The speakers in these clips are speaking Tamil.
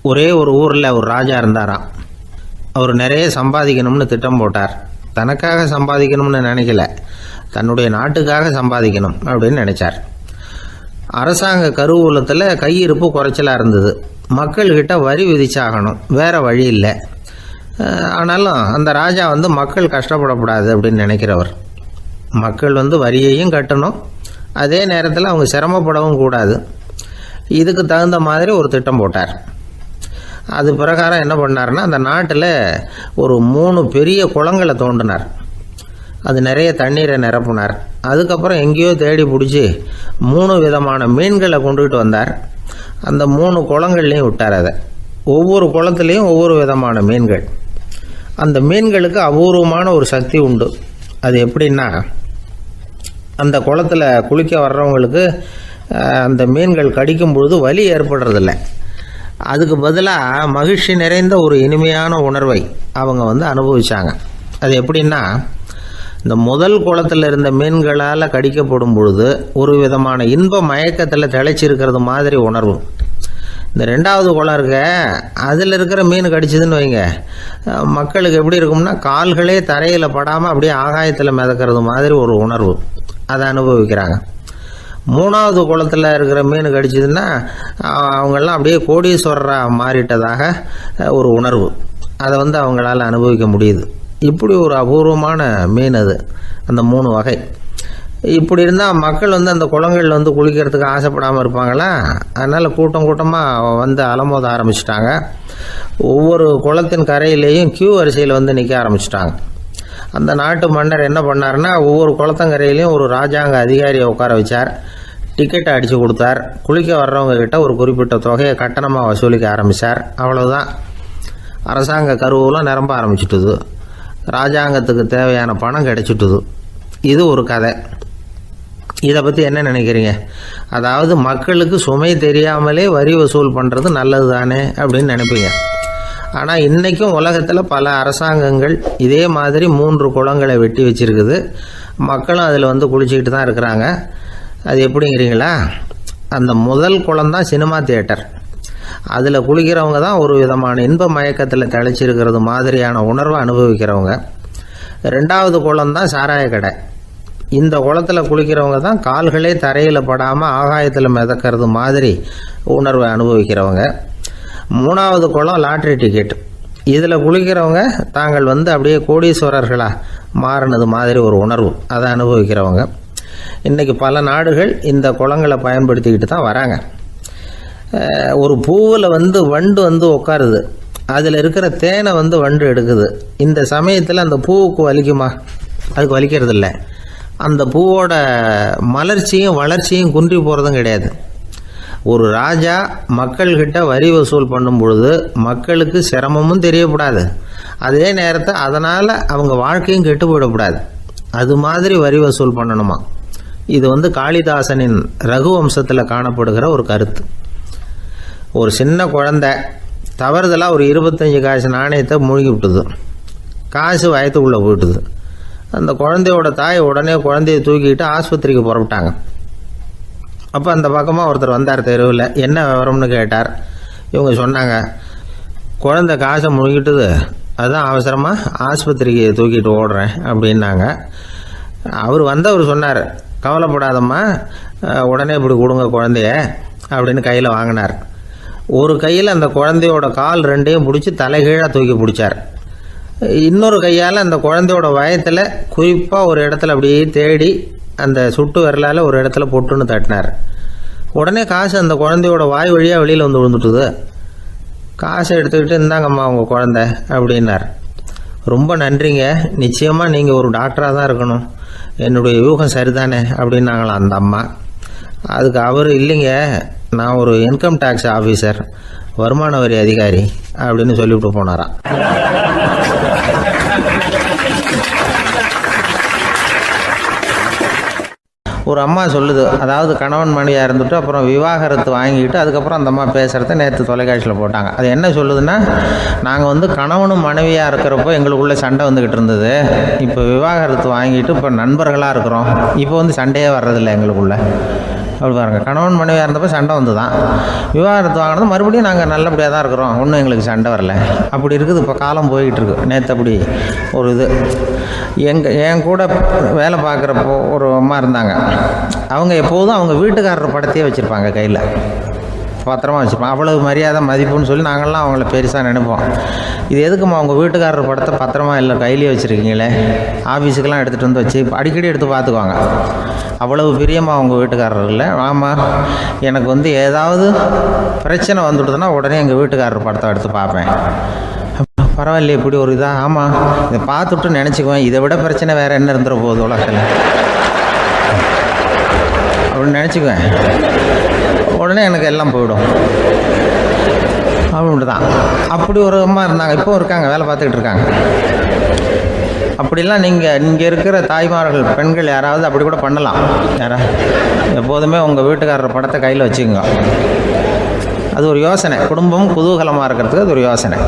ஒரே ஒரு ஊரில் ஒரு ராஜா இருந்தாராம். அவர் நிறைய சம்பாதிக்கணும்னு திட்டம் போட்டார். தனக்காக சம்பாதிக்கணும்னு நினைக்கல, தன்னுடைய நாட்டுக்காக சம்பாதிக்கணும் அப்படின்னு நினைச்சார். அரசாங்க கருவூலத்தில் கையிருப்பு குறைச்சலாக இருந்தது. மக்கள்கிட்ட வரி விதிச்சாகணும், வேற வழி இல்லை. ஆனாலும் அந்த ராஜா மக்கள் கஷ்டப்படக்கூடாது அப்படின்னு நினைக்கிறவர். மக்கள் வரியையும் கட்டணும், அதே நேரத்தில் அவங்க சிரமப்படவும் கூடாது. இதுக்கு தகுந்த மாதிரி ஒரு திட்டம் போட்டார். அது பிரகாரம் என்ன பண்ணார்னா, அந்த நாட்டில் ஒரு 3 பெரிய குளங்களை தோண்டினார். அது நிறைய தண்ணீரை நிரப்புனார். அதுக்கப்புறம் எங்கேயோ தேடி பிடிச்சி 3 விதமான மீன்களை கொண்டுகிட்டு வந்தார். அந்த 3 குளங்கள்லையும் விட்டார். அதை ஒவ்வொரு குளத்துலேயும் ஒவ்வொரு விதமான மீன்கள். அந்த மீன்களுக்கு அபூர்வமான ஒரு சக்தி உண்டு. அது எப்படின்னா, அந்த குளத்தில் குளிக்க வர்றவங்களுக்கு அந்த மீன்கள் கடிக்கும் பொழுது வலி ஏற்படுறதில்ல. அதுக்கு பதிலாக மகிழ்ச்சி நிறைந்த ஒரு இனிமையான உணர்வை அவங்க அனுபவிச்சாங்க. அது எப்படின்னா, இந்த முதல் குளத்தில் இருந்த மீன்களால் கடிக்கப்படும் பொழுது ஒரு விதமான இன்ப மயக்கத்தில் திளைச்சிருக்கிறது மாதிரி உணர்வு. இந்த 2வது குளம் இருக்க, அதில் இருக்கிற மீன் கடிச்சதுன்னு வைங்க, மக்களுக்கு எப்படி இருக்கும்னா, கால்களே தரையில் படாமல் அப்படியே ஆகாயத்தில் மிதக்கிறது மாதிரி ஒரு உணர்வு. அதை அனுபவிக்கிறாங்க. 3வது குளத்தில் இருக்கிற மீன் கடிச்சதுன்னா அவங்கெல்லாம் அப்படியே கோடீஸ்வரராக மாறிட்டதாக ஒரு உணர்வு. அதை அவங்களால அனுபவிக்க முடியுது. இப்படி ஒரு அபூர்வமான மீன் அது, அந்த 3 வகை. இப்படி இருந்தால் மக்கள் அந்த குளங்கள் குளிக்கிறதுக்கு ஆசைப்படாமல் இருப்பாங்களா? அதனால் கூட்டம் கூட்டமாக அலமோத ஆரம்பிச்சிட்டாங்க. ஒவ்வொரு குளத்தின் கரையிலேயும் கியூ வரிசையில் நிற்க ஆரம்பிச்சிட்டாங்க. அந்த நாட்டு மன்னர் என்ன பண்ணார்னா, ஒவ்வொரு குளத்தங்கரையிலையும் ஒரு ராஜாங்க அதிகாரியை உட்கார வச்சார். டிக்கெட்டை அடித்து கொடுத்தார். குளிக்க வர்றவங்க கிட்ட ஒரு குறிப்பிட்ட தொகையை கட்டணமாக வசூலிக்க ஆரம்பித்தார். அவ்வளோதான். அரசாங்க கருவூலம் நிரம்ப ஆரம்பிச்சுட்டுது. ராஜாங்கத்துக்கு தேவையான பணம் கிடைச்சிட்டுது. இது ஒரு கதை. இதை பற்றி என்ன நினைக்கிறீங்க? அதாவது மக்களுக்கு சுமை தெரியாமலே வரி வசூல் பண்ணுறது நல்லது தானே அப்படின்னு நினைப்பீங்க. ஆனால் இன்றைக்கும் உலகத்தில் பல அரசாங்கங்கள் இதே மாதிரி 3 குளங்களை வெட்டி வச்சிருக்குது. மக்களும் அதில் குளிச்சுக்கிட்டு தான் இருக்கிறாங்க. அது எப்படிங்கிறீங்களா? அந்த முதல் குளம் தான் சினிமா தியேட்டர். அதில் குளிக்கிறவங்க தான் ஒரு விதமான இன்ப மயக்கத்தில் திளைச்சிருக்கிறது மாதிரியான உணர்வை அனுபவிக்கிறவங்க. 2வது குளம் தான் சாராய கடை. இந்த குளத்தில் குளிக்கிறவங்க தான் கால்களே தரையில் படாமல் ஆகாயத்தில் மிதக்கிறது மாதிரி உணர்வை அனுபவிக்கிறவங்க. 3வது குளம் லாட்ரி டிக்கெட். இதில் குளிக்கிறவங்க தாங்கள் அப்படியே கோடீஸ்வரர்களாக மாறினது மாதிரி ஒரு உணர்வு, அதை அனுபவிக்கிறவங்க. இன்றைக்கி பல நாடுகள் இந்த குளங்களை பயன்படுத்திக்கிட்டு தான் வராங்க. ஒரு பூவில் வண்டு உட்காருது. அதில் இருக்கிற தேனை வண்டு எடுக்குது. இந்த சமயத்தில் அந்த பூவுக்கு வலிக்குமா? அதுக்கு வலிக்கிறது இல்லை. அந்த பூவோட மலர்ச்சியும் வளர்ச்சியும் குன்றி போகிறதும் கிடையாது. ஒரு ராஜா மக்கள்கிட்ட வரி வசூல் பண்ணும் பொழுது மக்களுக்கு சிரமமும் தெரியக்கூடாது, அதே நேரத்தை அதனால் அவங்க வாழ்க்கையும் கெட்டு போயிடக்கூடாது. அது மாதிரி வரி வசூல் பண்ணணுமா. இது காளிதாசனின் ரகுவம்சத்தில் காணப்படுகிற ஒரு கருத்து. ஒரு சின்ன குழந்தை தவறுதலாக ஒரு 25 காசு நாணயத்தை மூழ்கி விட்டுது. காசு வயத்துக்குள்ளே போயிட்டுது. அந்த குழந்தையோட தாய் உடனே குழந்தைய தூக்கிட்டு ஆஸ்பத்திரிக்கு புறப்பட்டாங்க. அப்போ அந்த பக்கமாக ஒருத்தர் வந்தார் தெருவில். என்ன விவரம்னு கேட்டார். இவங்க சொன்னாங்க, குழந்தை காசை முழுங்கிட்டுது, அதுதான் அவசரமாக ஆஸ்பத்திரிக்கு தூக்கிட்டு ஓடுறேன் அப்படின்னாங்க. அவர் சொன்னார், கவலைப்படாதம்மா, உடனே இப்படி கொடுங்க குழந்தைய அப்படின்னு கையில் வாங்கினார். ஒரு கையில் அந்த குழந்தையோட கால் 2ஐயும் பிடிச்சி தலைகீழாக தூக்கி பிடிச்சார். இன்னொரு கையால் அந்த குழந்தையோட வயத்தில் குறிப்பாக ஒரு இடத்துல அப்படியே தேடி அந்த சுட்டு விரலால் ஒரு இடத்துல பொட்டுன்னு தட்டினார். உடனே காசு அந்த குழந்தையோட வாய் வழியாக வெளியில் விழுந்துட்டுது. காசை எடுத்துக்கிட்டு, இருந்தாங்கம்மா உங்கள் குழந்தை அப்படின்னார். ரொம்ப நன்றிங்க, நிச்சயமாக நீங்கள் ஒரு டாக்டராக தான் இருக்கணும், என்னுடைய யூகம் சரிதானே அப்படின்னாங்களாம் அந்த அம்மா. அதுக்கு அவர், இல்லைங்க, நான் ஒரு இன்கம் டேக்ஸ் ஆஃபீஸர், வருமான வரி அதிகாரி அப்படின்னு சொல்லிவிட்டு போனாராம். ஒரு அம்மா சொல்லுது, அதாவது கணவன் மனைவியாக இருந்துட்டு அப்புறம் விவாகரத்து வாங்கிக்கிட்டு அதுக்கப்புறம் அந்த அம்மா பேசுகிறத நேற்று தொலைக்காட்சியில் போட்டாங்க. அது என்ன சொல்லுதுன்னா, நாங்கள் கணவனும் மனைவியாக இருக்கிறப்போ எங்களுக்குள்ளே சண்டை வந்துக்கிட்டு இருந்தது, இப்போ விவாகரத்து வாங்கிட்டு இப்போ நண்பர்களாக இருக்கிறோம், இப்போ சண்டையே வர்றதில்லை எங்களுக்குள்ள. அப்படி பாருங்கள், கணவன் மனைவியாக இருந்தப்போ சண்டை வந்து தான் விவாகரத்து வாங்கினது மறுபடியும் நாங்கள் நல்லபடியாக தான் இருக்கிறோம், ஒன்றும் எங்களுக்கு சண்டை வரல. அப்படி இருக்குது இப்போ காலம் போய்கிட்டு இருக்கு. நேற்று அப்படி ஒரு இது என் கூட வேலை பார்க்குறப்போ ஒரு அம்மா இருந்தாங்க. அவங்க எப்போதும் அவங்க வீட்டுக்காரர் படத்தையே வச்சுருப்பாங்க கையில், பத்திரமா வச்சுருப்பாங்க. அவ்வளவு மரியாதை மதிப்புன்னு சொல்லி நாங்கள்லாம் அவங்கள பெருசாக நினைப்போம். இது எதுக்குமா அவங்க வீட்டுக்காரர் படத்தை பத்திரமா இல்லை கையிலேயே வச்சுருக்கீங்களே, ஆஃபீஸுக்கெல்லாம் எடுத்துகிட்டு வந்து வச்சு அடிக்கடி எடுத்து பார்த்துக்குவாங்க. அவ்வளவு பிரியமாக அவங்க வீட்டுக்காரர் இல்லை. ஆமாம், எனக்கு வந்து ஏதாவது பிரச்சனை வந்துவிடுதுன்னா உடனே எங்கள் வீட்டுக்காரர் படத்தை எடுத்து பார்ப்பேன். பரவாயில்லையே இப்படி ஒரு இதாக. ஆமாம், இதை பார்த்துட்டு நினச்சிக்குவேன், இதை விட பிரச்சனை வேறு என்ன இருந்துட போகுது உலகத்தில் அப்படின்னு நினச்சிக்குவேன். உடனே எனக்கு எல்லாம் போயிடும் அப்படின்ட்டு தான். அப்படி ஒரு அம்மா இருந்தாங்க, இப்போவும் இருக்காங்க, வேலை பார்த்துக்கிட்டு இருக்காங்க. அப்படிலாம் நீங்கள் இருக்கிற தாய்மார்கள் பெண்கள் யாராவது அப்படி கூட பண்ணலாம். எப்போதுமே உங்கள் வீட்டுக்காரர் படத்தை கையில் வச்சுக்கோங்க. அது ஒரு யோசனை, குடும்பம் குதூகலமாக இருக்கிறதுக்கு அது ஒரு யோசனை.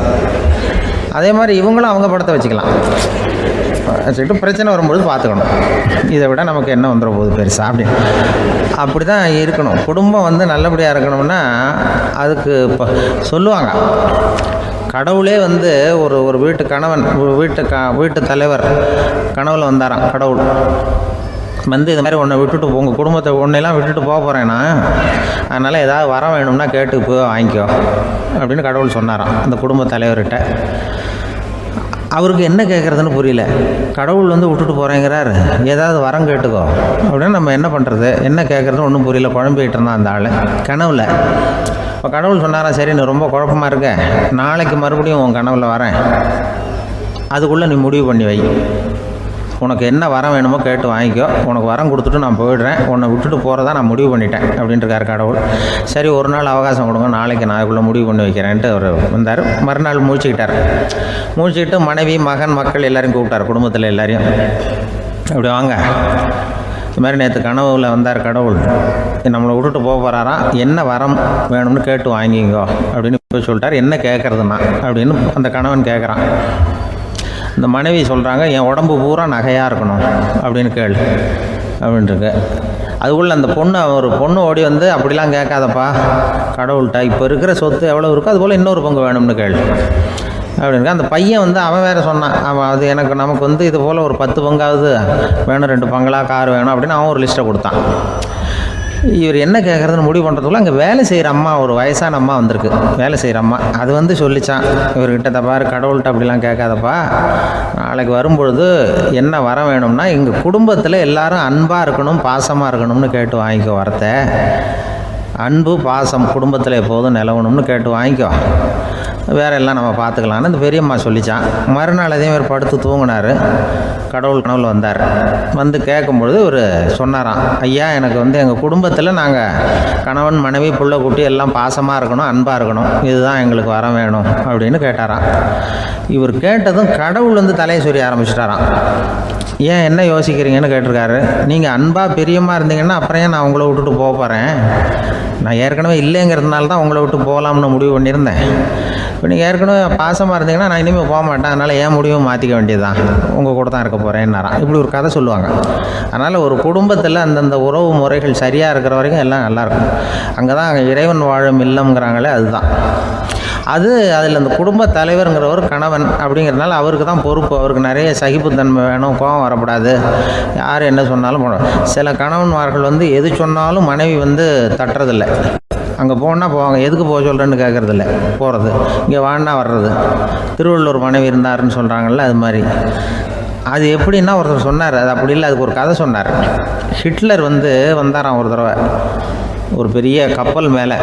அதே மாதிரி இவங்களும் அவங்க படத்தை வச்சுக்கலாம், வச்சுக்கிட்டு பிரச்சனை வரும்பொழுது பார்த்துக்கணும், இதை விட நமக்கு என்ன வந்துட போகுது பெருசாக அப்படின்னு. அப்படி தான் இருக்கணும். குடும்பம் வந்து நல்லபடியாக இருக்கணும்னா அதுக்கு இப்போ சொல்லுவாங்க, கடவுளே வந்து ஒரு வீட்டு கணவன் வீட்டு தலைவர் கனவுல வந்தாராம். கடவுள் வந்து இது மாதிரி உன்னை விட்டுட்டு உங்கள் குடும்பத்தை ஒன்றையெல்லாம் விட்டுட்டு போக போகிறேன்னா, அதனால் ஏதாவது வர வேணும்னா கேட்டு போய் வாங்கிக்கோ அப்படின்னு கடவுள் சொன்னாராம் அந்த குடும்ப தலைவர்கிட்ட. அவருக்கு என்ன கேட்குறதுன்னு புரியல. கடவுள் வந்து விட்டுட்டு போகிறேங்கிறார், ஏதாவது வரம் கேட்டுக்கோ அப்படின்னு. நம்ம என்ன பண்ணுறது, என்ன கேட்குறதுன்னு ஒன்றும் புரியல, குழம்பிக்கிட்டு இருந்தான் அந்த ஆள் கனவில். இப்போ கடவுள் சொன்னாரா, சரி நீ ரொம்ப குழப்பமாக இருக்க, நாளைக்கு மறுபடியும் உன் கனவில் வரேன், அதுக்குள்ளே நீ முடிவு பண்ணி வை, உனக்கு என்ன வரம் வேணுமோ கேட்டு வாங்கிக்கோ, உனக்கு வரம் கொடுத்துட்டு நான் போயிடுறேன், உன்னை விட்டுட்டு போகிறதா நான் முடிவு பண்ணிட்டேன் அப்படின்ட்டுருக்கார் கடவுள். சரி ஒரு நாள் அவகாசம் கொடுங்க, நாளைக்கு நான் இதுக்குள்ளே முடிவு பண்ணி வைக்கிறேன்ட்டு அவர் வந்தார். மறுநாள் முழிச்சுக்கிட்டு மனைவி மகன் மக்கள் எல்லோரையும் கூப்பிட்டார், குடும்பத்தில் எல்லாரையும். அப்படி வாங்க, இது மாதிரி நேற்று கனவுல வந்தார் கடவுள், நம்மளை விட்டுட்டு போக போகிறாராம், என்ன வரம் வேணும்னு கேட்டு வாங்கிங்கோ அப்படின்னு போய் சொல்லிட்டார். என்ன கேட்குறதுன்னா அப்படின்னு அந்த கணவன் கேட்குறான். இந்த மனைவி சொல்கிறாங்க, என் உடம்பு பூரா நகையாக இருக்கணும் அப்படின்னு கேளு அப்படின்ட்டுருக்கு. அதுக்குள்ளே அந்த ஒரு பொண்ணு ஓடி வந்து, அப்படிலாம் கேட்காதப்பா கடவுள்கிட்ட, இப்போ இருக்கிற சொத்து எவ்வளோ இருக்கோ அதுபோல் இன்னொரு பங்கு வேணும்னு கேளு அப்படின்னு. அந்த பையன் வந்து அவன் வேறு சொன்னான், அவன் அது நமக்கு வந்து இது போல் ஒரு 10 பங்காவது வேணும், 2 பங்களா கார் வேணும் அப்படின்னு அவன் ஒரு லிஸ்ட்டை கொடுத்தான். இவர் என்ன கேட்குறதுன்னு முடிவு பண்ணுறதுக்குள்ள அங்கே வேலை செய்கிற அம்மா, ஒரு வயசான அம்மா வந்திருக்கு, வேலை செய்கிற அம்மா. அது வந்து சொல்லிச்சான் இவர்கிட்ட, தப்பாரு கடவுள்கிட்ட அப்படிலாம் கேட்காதப்பா, நாளைக்கு வரும்பொழுது என்ன வர வேணும்னா எங்கள் குடும்பத்தில் எல்லாரும் அன்பாக இருக்கணும் பாசமாக இருக்கணும்னு கேட்டு வாங்கிக்கோ வரத்தை. அன்பு பாசம் குடும்பத்தில் எப்போதும் நிலவணும்னு கேட்டு வாங்கிக்கோ, வேறு எல்லாம் நம்ம பார்த்துக்கலான்னு அந்த பெரியம்மா சொல்லிச்சான். மறுநாள் அதே மாதிரி படுத்து தூங்கினார். கடவுள் கனவுல வந்தார். வந்து கேட்கும்பொழுது இவர் சொன்னாராம், ஐயா எனக்கு வந்து எங்கள் குடும்பத்தில் நாங்கள் கணவன் மனைவி புள்ள குட்டி எல்லாம் பாசமாக இருக்கணும் அன்பாக இருக்கணும், இதுதான் எங்களுக்கு வர வேணும் அப்படின்னு கேட்டாராம். இவர் கேட்டதும் கடவுள் வந்து தலையை சொரிய ஆரம்பிச்சிட்டாராம். ஏன் என்ன யோசிக்கிறீங்கன்னு கேட்டிருக்காரு. நீங்கள் அன்பாக பிரியமாக இருந்தீங்கன்னா அப்புறம் ஏன் நான் உங்களை விட்டுட்டு போக போகிறேன், நான் ஏற்கனவே இல்லைங்கிறதுனால தான் உங்களை விட்டு போகலாம்னு முடிவு பண்ணியிருந்தேன். இப்போ நீங்கள் ஏற்கனவே பாசமாக இருந்தீங்கன்னா நான் இனிமேல் போக மாட்டேன், அதனால் ஏன் முடிவும் மாற்றிக்க வேண்டியது தான், உங்கள் கூட தான் இருக்க போகிறேன்னாராம். இப்படி ஒரு கதை சொல்லுவாங்க. அதனால் ஒரு குடும்பத்தில் அந்தந்த உறவு முறைகள் சரியாக இருக்கிற வரைக்கும் எல்லாம் நல்லாயிருக்கும். அங்கே தான் இறைவன் வாழும் இல்லம்ங்கிறாங்களே, அதுதான் அதில் அந்த குடும்ப தலைவருங்கிறவர் கணவன் அப்படிங்கிறதுனால அவருக்கு தான் பொறுப்பு. அவருக்கு நிறைய சகிப்புத்தன்மை வேணும், கோபம் வரக்கூடாது, யார் என்ன சொன்னாலும் போகணும். சில கணவன்மார்கள் வந்து எது சொன்னாலும் மனைவி வந்து தட்டுறதில்லை, அங்கே போனால் போவாங்க, எதுக்கு போக சொல்கிறேன்னு கேட்குறதில்ல, போகிறது, இங்கே வான்னா வர்றது. திருவள்ளுவர் மனைவி இருந்தாருன்னு சொல்கிறாங்கல்ல, அது மாதிரி. அது எப்படின்னா ஒருத்தர் சொன்னார், அது அப்படி இல்லை, அதுக்கு ஒரு கதை சொன்னார். ஹிட்லர் வந்து வந்தாராம் ஒரு தடவை, ஒரு பெரிய கப்பல் மேலே,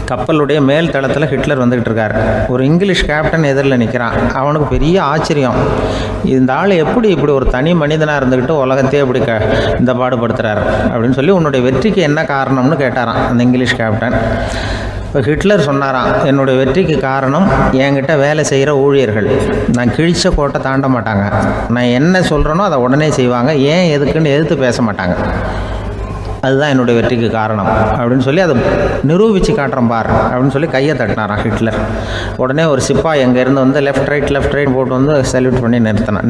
கப்பலுடைய மேல் தளத்தில் ஹிட்லர் வந்துக்கிட்டு இருக்கார். ஒரு இங்கிலீஷ் கேப்டன் எதிரில் நிற்கிறான். அவனுக்கு பெரிய ஆச்சரியம், இந்த ஆள் எப்படி இப்படி ஒரு தனி மனிதனாக இருந்துக்கிட்டு உலகத்தையே இப்படி இந்த பாடுபடுத்துகிறார் அப்படின்னு சொல்லி, உன்னுடைய வெற்றிக்கு என்ன காரணம்னு கேட்டாரான் அந்த இங்கிலீஷ் கேப்டன். இப்போ ஹிட்லர் சொன்னாராம், என்னுடைய வெற்றிக்கு காரணம் என்கிட்ட வேலை செய்கிற ஊழியர்கள், நான் கிழிச்ச கோட்டை தாண்ட மாட்டாங்க, நான் என்ன சொல்கிறேனோ அதை உடனே செய்வாங்க, ஏன் எதுக்குன்னு எதிர்த்து பேச மாட்டாங்க, அதுதான் என்னுடைய வெற்றிக்கு காரணம் அப்படின்னு சொல்லி அதை நிரூபித்து காட்டுறேன் பார் அப்படின்னு சொல்லி கையை தட்டினாரான் ஹிட்லர். உடனே ஒரு சிப்பாய் எங்கேருந்து வந்து லெஃப்ட் ரைட் போட்டு வந்து சல்யூட் பண்ணி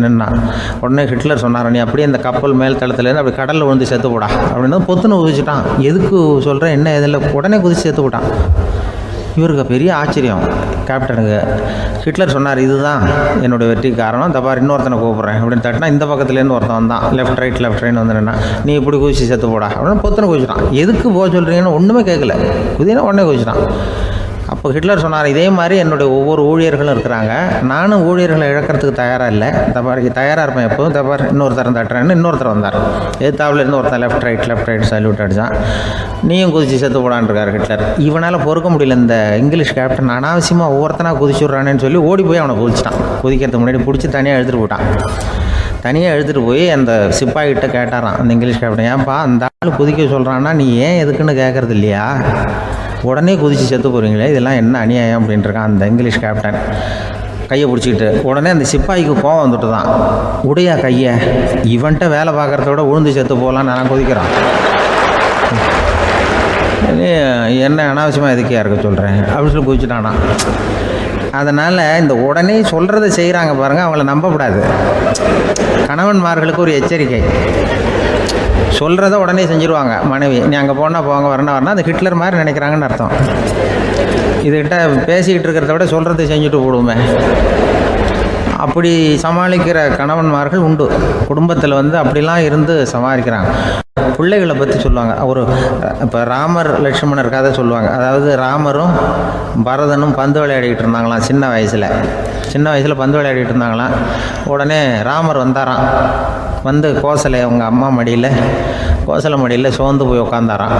நின்னான். உடனே ஹிட்லர் சொன்னார், நீ அப்படியே அந்த கப்பல் மேல் தளத்துலேருந்து அப்படி கடலில் விழுந்து செத்து போடா அப்படின்னு பொத்துன்னு குதிச்சுட்டான். எதுக்கு சொல்கிறேன் என்ன இதில், உடனே குதிச்சு செத்து போட்டான். இவருக்கு பெரிய ஆச்சரியம் கேப்டனுக்கு. ஹிட்லர் சொன்னார், இதுதான் என்னுடைய வெற்றிக்கு காரணம், இந்த பார் இன்னொருத்தனை கூப்பிட்றேன் அப்படின்னு தட்டினா இந்த பக்கத்துலேருந்து ஒருத்தன் வந்தான். லெஃப்ட் ரைட் வந்து நின்னா, நீ இப்படி குதிச்சு செத்து போடா அப்படின்னு பொத்துன்னு குதிச்சிட்டான். எதுக்கு போக சொல்கிறீங்கன்னு ஒன்றுமே கேட்கல, குதினா உடனே குதிச்சிட்டான். அப்போ ஹிட்லர் சொன்னார், இதே மாதிரி என்னுடைய ஒவ்வொரு ஊழியர்களும் இருக்கிறாங்க, நானும் ஊழியர்களை இழக்கிறதுக்கு தயாராக இல்லை, தப்பாருக்கு தயாராக இருப்பேன் எப்போதும். தப்பார் இன்னொருத்தரம் தட்டுறேன்னு இன்னொருத்தர் வந்தார். எதிர்த்தாப்புலேருந்து ஒருத்தன் லெஃப்ட் ரைட் சல்யூட் அடித்தான். நீயும் குதிச்சு செத்து போடான்னு இருக்கார் ஹிட்லர். இவனால் பொறுக்க முடியல, இந்த இங்கிலீஷ் கேப்டன் அனாவசியமாக ஒவ்வொருத்தனாக குதிச்சுட்றானேன்னு சொல்லி ஓடி போய் அவனை குதிச்சிட்டான். குதிக்கிறதுக்கு முன்னாடி பிடிச்சி தனியாக எடுத்துகிட்டு போட்டான். தனியாக எடுத்துகிட்டு போய் அந்த சிப்பாய்கிட்ட கேட்டாரான் அந்த இங்கிலீஷ் கேப்டன், ஏன்ப்பா அந்த ஆள் குதிக்க சொல்கிறான்னா நீ ஏன் எதுக்குன்னு கேட்குறது இல்லையா, உடனே குதிச்சு செத்து போகிறீங்களே, இதெல்லாம் என்ன அநியாயம் அப்படின்ட்டுருக்கான் அந்த இங்கிலீஷ் கேப்டன் கையை பிடிச்சிக்கிட்டு. உடனே அந்த சிப்பாய்க்கு கோவம் வந்துட்டு தான், உடையா கையை, இவன்ட்ட வேலை பார்க்குறத விட உழுந்து செத்து போகலான்னு நான் குதிக்கிறான், என்ன அனாவசியமாக எதுக்கே இருக்க சொல்கிறேன் அப்படின்னு சொல்லி குதிச்சுட்டானா. அதனால் இந்த உடனே சொல்கிறத செய்கிறாங்க பாருங்கள், அவங்கள நம்பக்கூடாது. கணவன்மார்களுக்கு ஒரு எச்சரிக்கை, சொல்கிறத உடனே செஞ்சுருவாங்க மனைவி, நீ அங்கே போனால் போங்க வரணும் அது ஹிட்லர் மாதிரி நினைக்கிறாங்கன்னு அர்த்தம். இதுகிட்ட பேசிக்கிட்டு இருக்கிறத விட சொல்கிறத செஞ்சுட்டு போடுவோமே, அப்படி சமாளிக்கிற கணவன்மார்கள் உண்டு. குடும்பத்தில் வந்து அப்படிலாம் இருந்து சமாளிக்கிறாங்க. பிள்ளைகளை பற்றி சொல்லுவாங்க. இப்போ ராமர் லட்சுமணர் கதை சொல்லுவாங்க. அதாவது ராமரும் பரதனும் பந்து விளையாடிக்கிட்டு இருந்தாங்களாம் சின்ன வயசில் பந்து விளையாடிட்டு இருந்தாங்களாம். உடனே ராமர் வந்தாராம், வந்து கோசலை அவங்க அம்மா கோசலை மடியில் சோர்ந்து போய் உட்காந்தாராம்.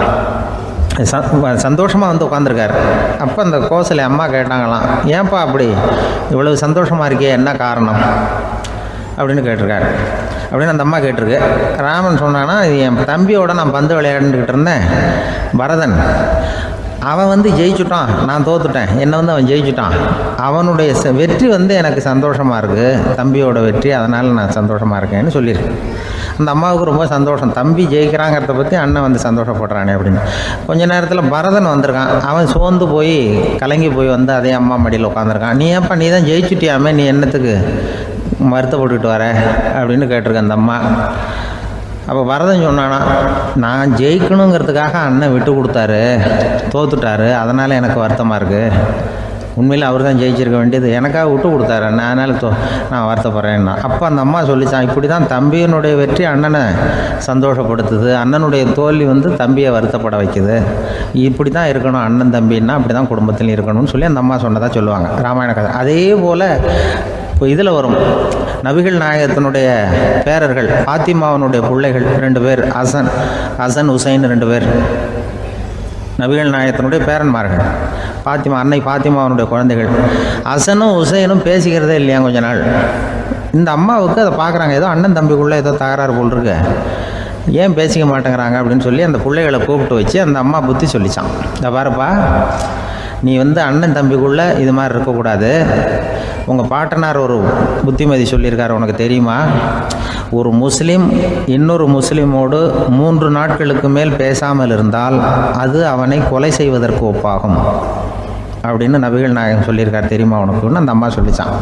சந்தோஷமாக வந்து உட்காந்துருக்காரு. அப்போ அந்த கோசலை அம்மா கேட்டாங்களாம், ஏன்ப்பா அப்படி இவ்வளவு சந்தோஷமாக இருக்கே, என்ன காரணம் அப்படின்னு கேட்டிருக்காரு. அப்படின்னு அந்த அம்மா கேட்டிருக்கு. ராமன் சொன்னான்னா, என் தம்பியோட நான் பந்து விளையாண்டுக்கிட்டு இருந்தேன், பரதன் அவன் வந்து ஜெயிச்சுட்டான், நான் தோத்துட்டேன், என்னை வந்து அவன் ஜெயிச்சுட்டான், அவனுடைய வெற்றி வந்து எனக்கு சந்தோஷமாக இருக்குது, தம்பியோட வெற்றி, அதனால் நான் சந்தோஷமாக இருக்கேன்னு சொல்லியிருக்கேன். அந்த அம்மாவுக்கு ரொம்ப சந்தோஷம், தம்பி ஜெயிக்கிறாங்கிறத பற்றி அண்ணன் வந்து சந்தோஷப்படுறானே அப்படின்னு. கொஞ்ச நேரத்தில் பரதன் வந்திருக்கான். அவன் சோர்ந்து போய் கலங்கி போய் வந்து அதே அம்மா மடியில் உட்காந்துருக்கான். நீ ஏன்ப்பா நீ தான் ஜெயிச்சுட்டியாமே, நீ என்னத்துக்கு வருத்தப்பட்டுக்கிட்டு வர அப்படின்னு கேட்டிருக்கேன் அந்த அம்மா. அப்போ பரதன் சொன்னானா, நான் ஜெயிக்கணுங்கிறதுக்காக அண்ணன் விட்டு கொடுத்தாரு, தோத்துட்டாரு, அதனால் எனக்கு வருத்தமாக இருக்குது. உண்மையில் அவர் தான் ஜெயிச்சிருக்க வேண்டியது, எனக்காக விட்டு கொடுத்தாரு அண்ணன், அதனால் நான் வருத்தப்படுறேன்னா. அப்போ அந்த அம்மா சொல்லிச்சான், இப்படி தான் தம்பியினுடைய வெற்றி அண்ணனை சந்தோஷப்படுத்துது, அண்ணனுடைய தோல்வி வந்து தம்பியை வருத்தப்பட வைக்குது, இப்படி தான் இருக்கணும் அண்ணன் தம்பின்னா, அப்படி தான் குடும்பத்தில் இருக்கணும்னு சொல்லி அந்த அம்மா சொன்னதாக சொல்லுவாங்க ராமாயண கதை. அதே போல் இப்போ இதில் வரும், நபிகள் நாயகத்தினுடைய பேரர்கள் பாத்திமாவனுடைய பிள்ளைகள் 2 பேர், ஹசன் ஹுசைன் 2 பேர் நபிகள் நாயகத்தினுடைய பேரன்மார்கள். அன்னை பாத்திமாவனுடைய குழந்தைகள். ஹசனும் ஹுசைனும் பேசிக்கிறதே இல்லையா கொஞ்ச நாள். இந்த அம்மாவுக்கு அதை பார்க்குறாங்க, ஏதோ அண்ணன் தம்பிக்குள்ளே ஏதோ தகராறு போல் இருக்கு, ஏன் பேசிக்க மாட்டேங்கிறாங்க அப்படின்னு சொல்லி அந்த பிள்ளைகளை கூப்பிட்டு வச்சு அந்த அம்மா புத்தி சொல்லிச்சான். இந்த பாருப்பா, நீ வந்து அண்ணன் தம்பிக்குள்ளே இது மாதிரி இருக்கக்கூடாது, உங்கள் பாட்டனார் ஒரு புத்திமதி சொல்லியிருக்காரு, உனக்கு தெரியுமா, ஒரு முஸ்லீம் இன்னொரு முஸ்லீமோடு 3 நாட்களுக்கு மேல் பேசாமல் இருந்தால் அது அவனை கொலை செய்வதற்கு ஒப்பாகும் அப்படின்னு நபிகள் நாயகம் சொல்லியிருக்கார், தெரியுமா உனக்குன்னு அந்த அம்மா சொல்லிச்சான்.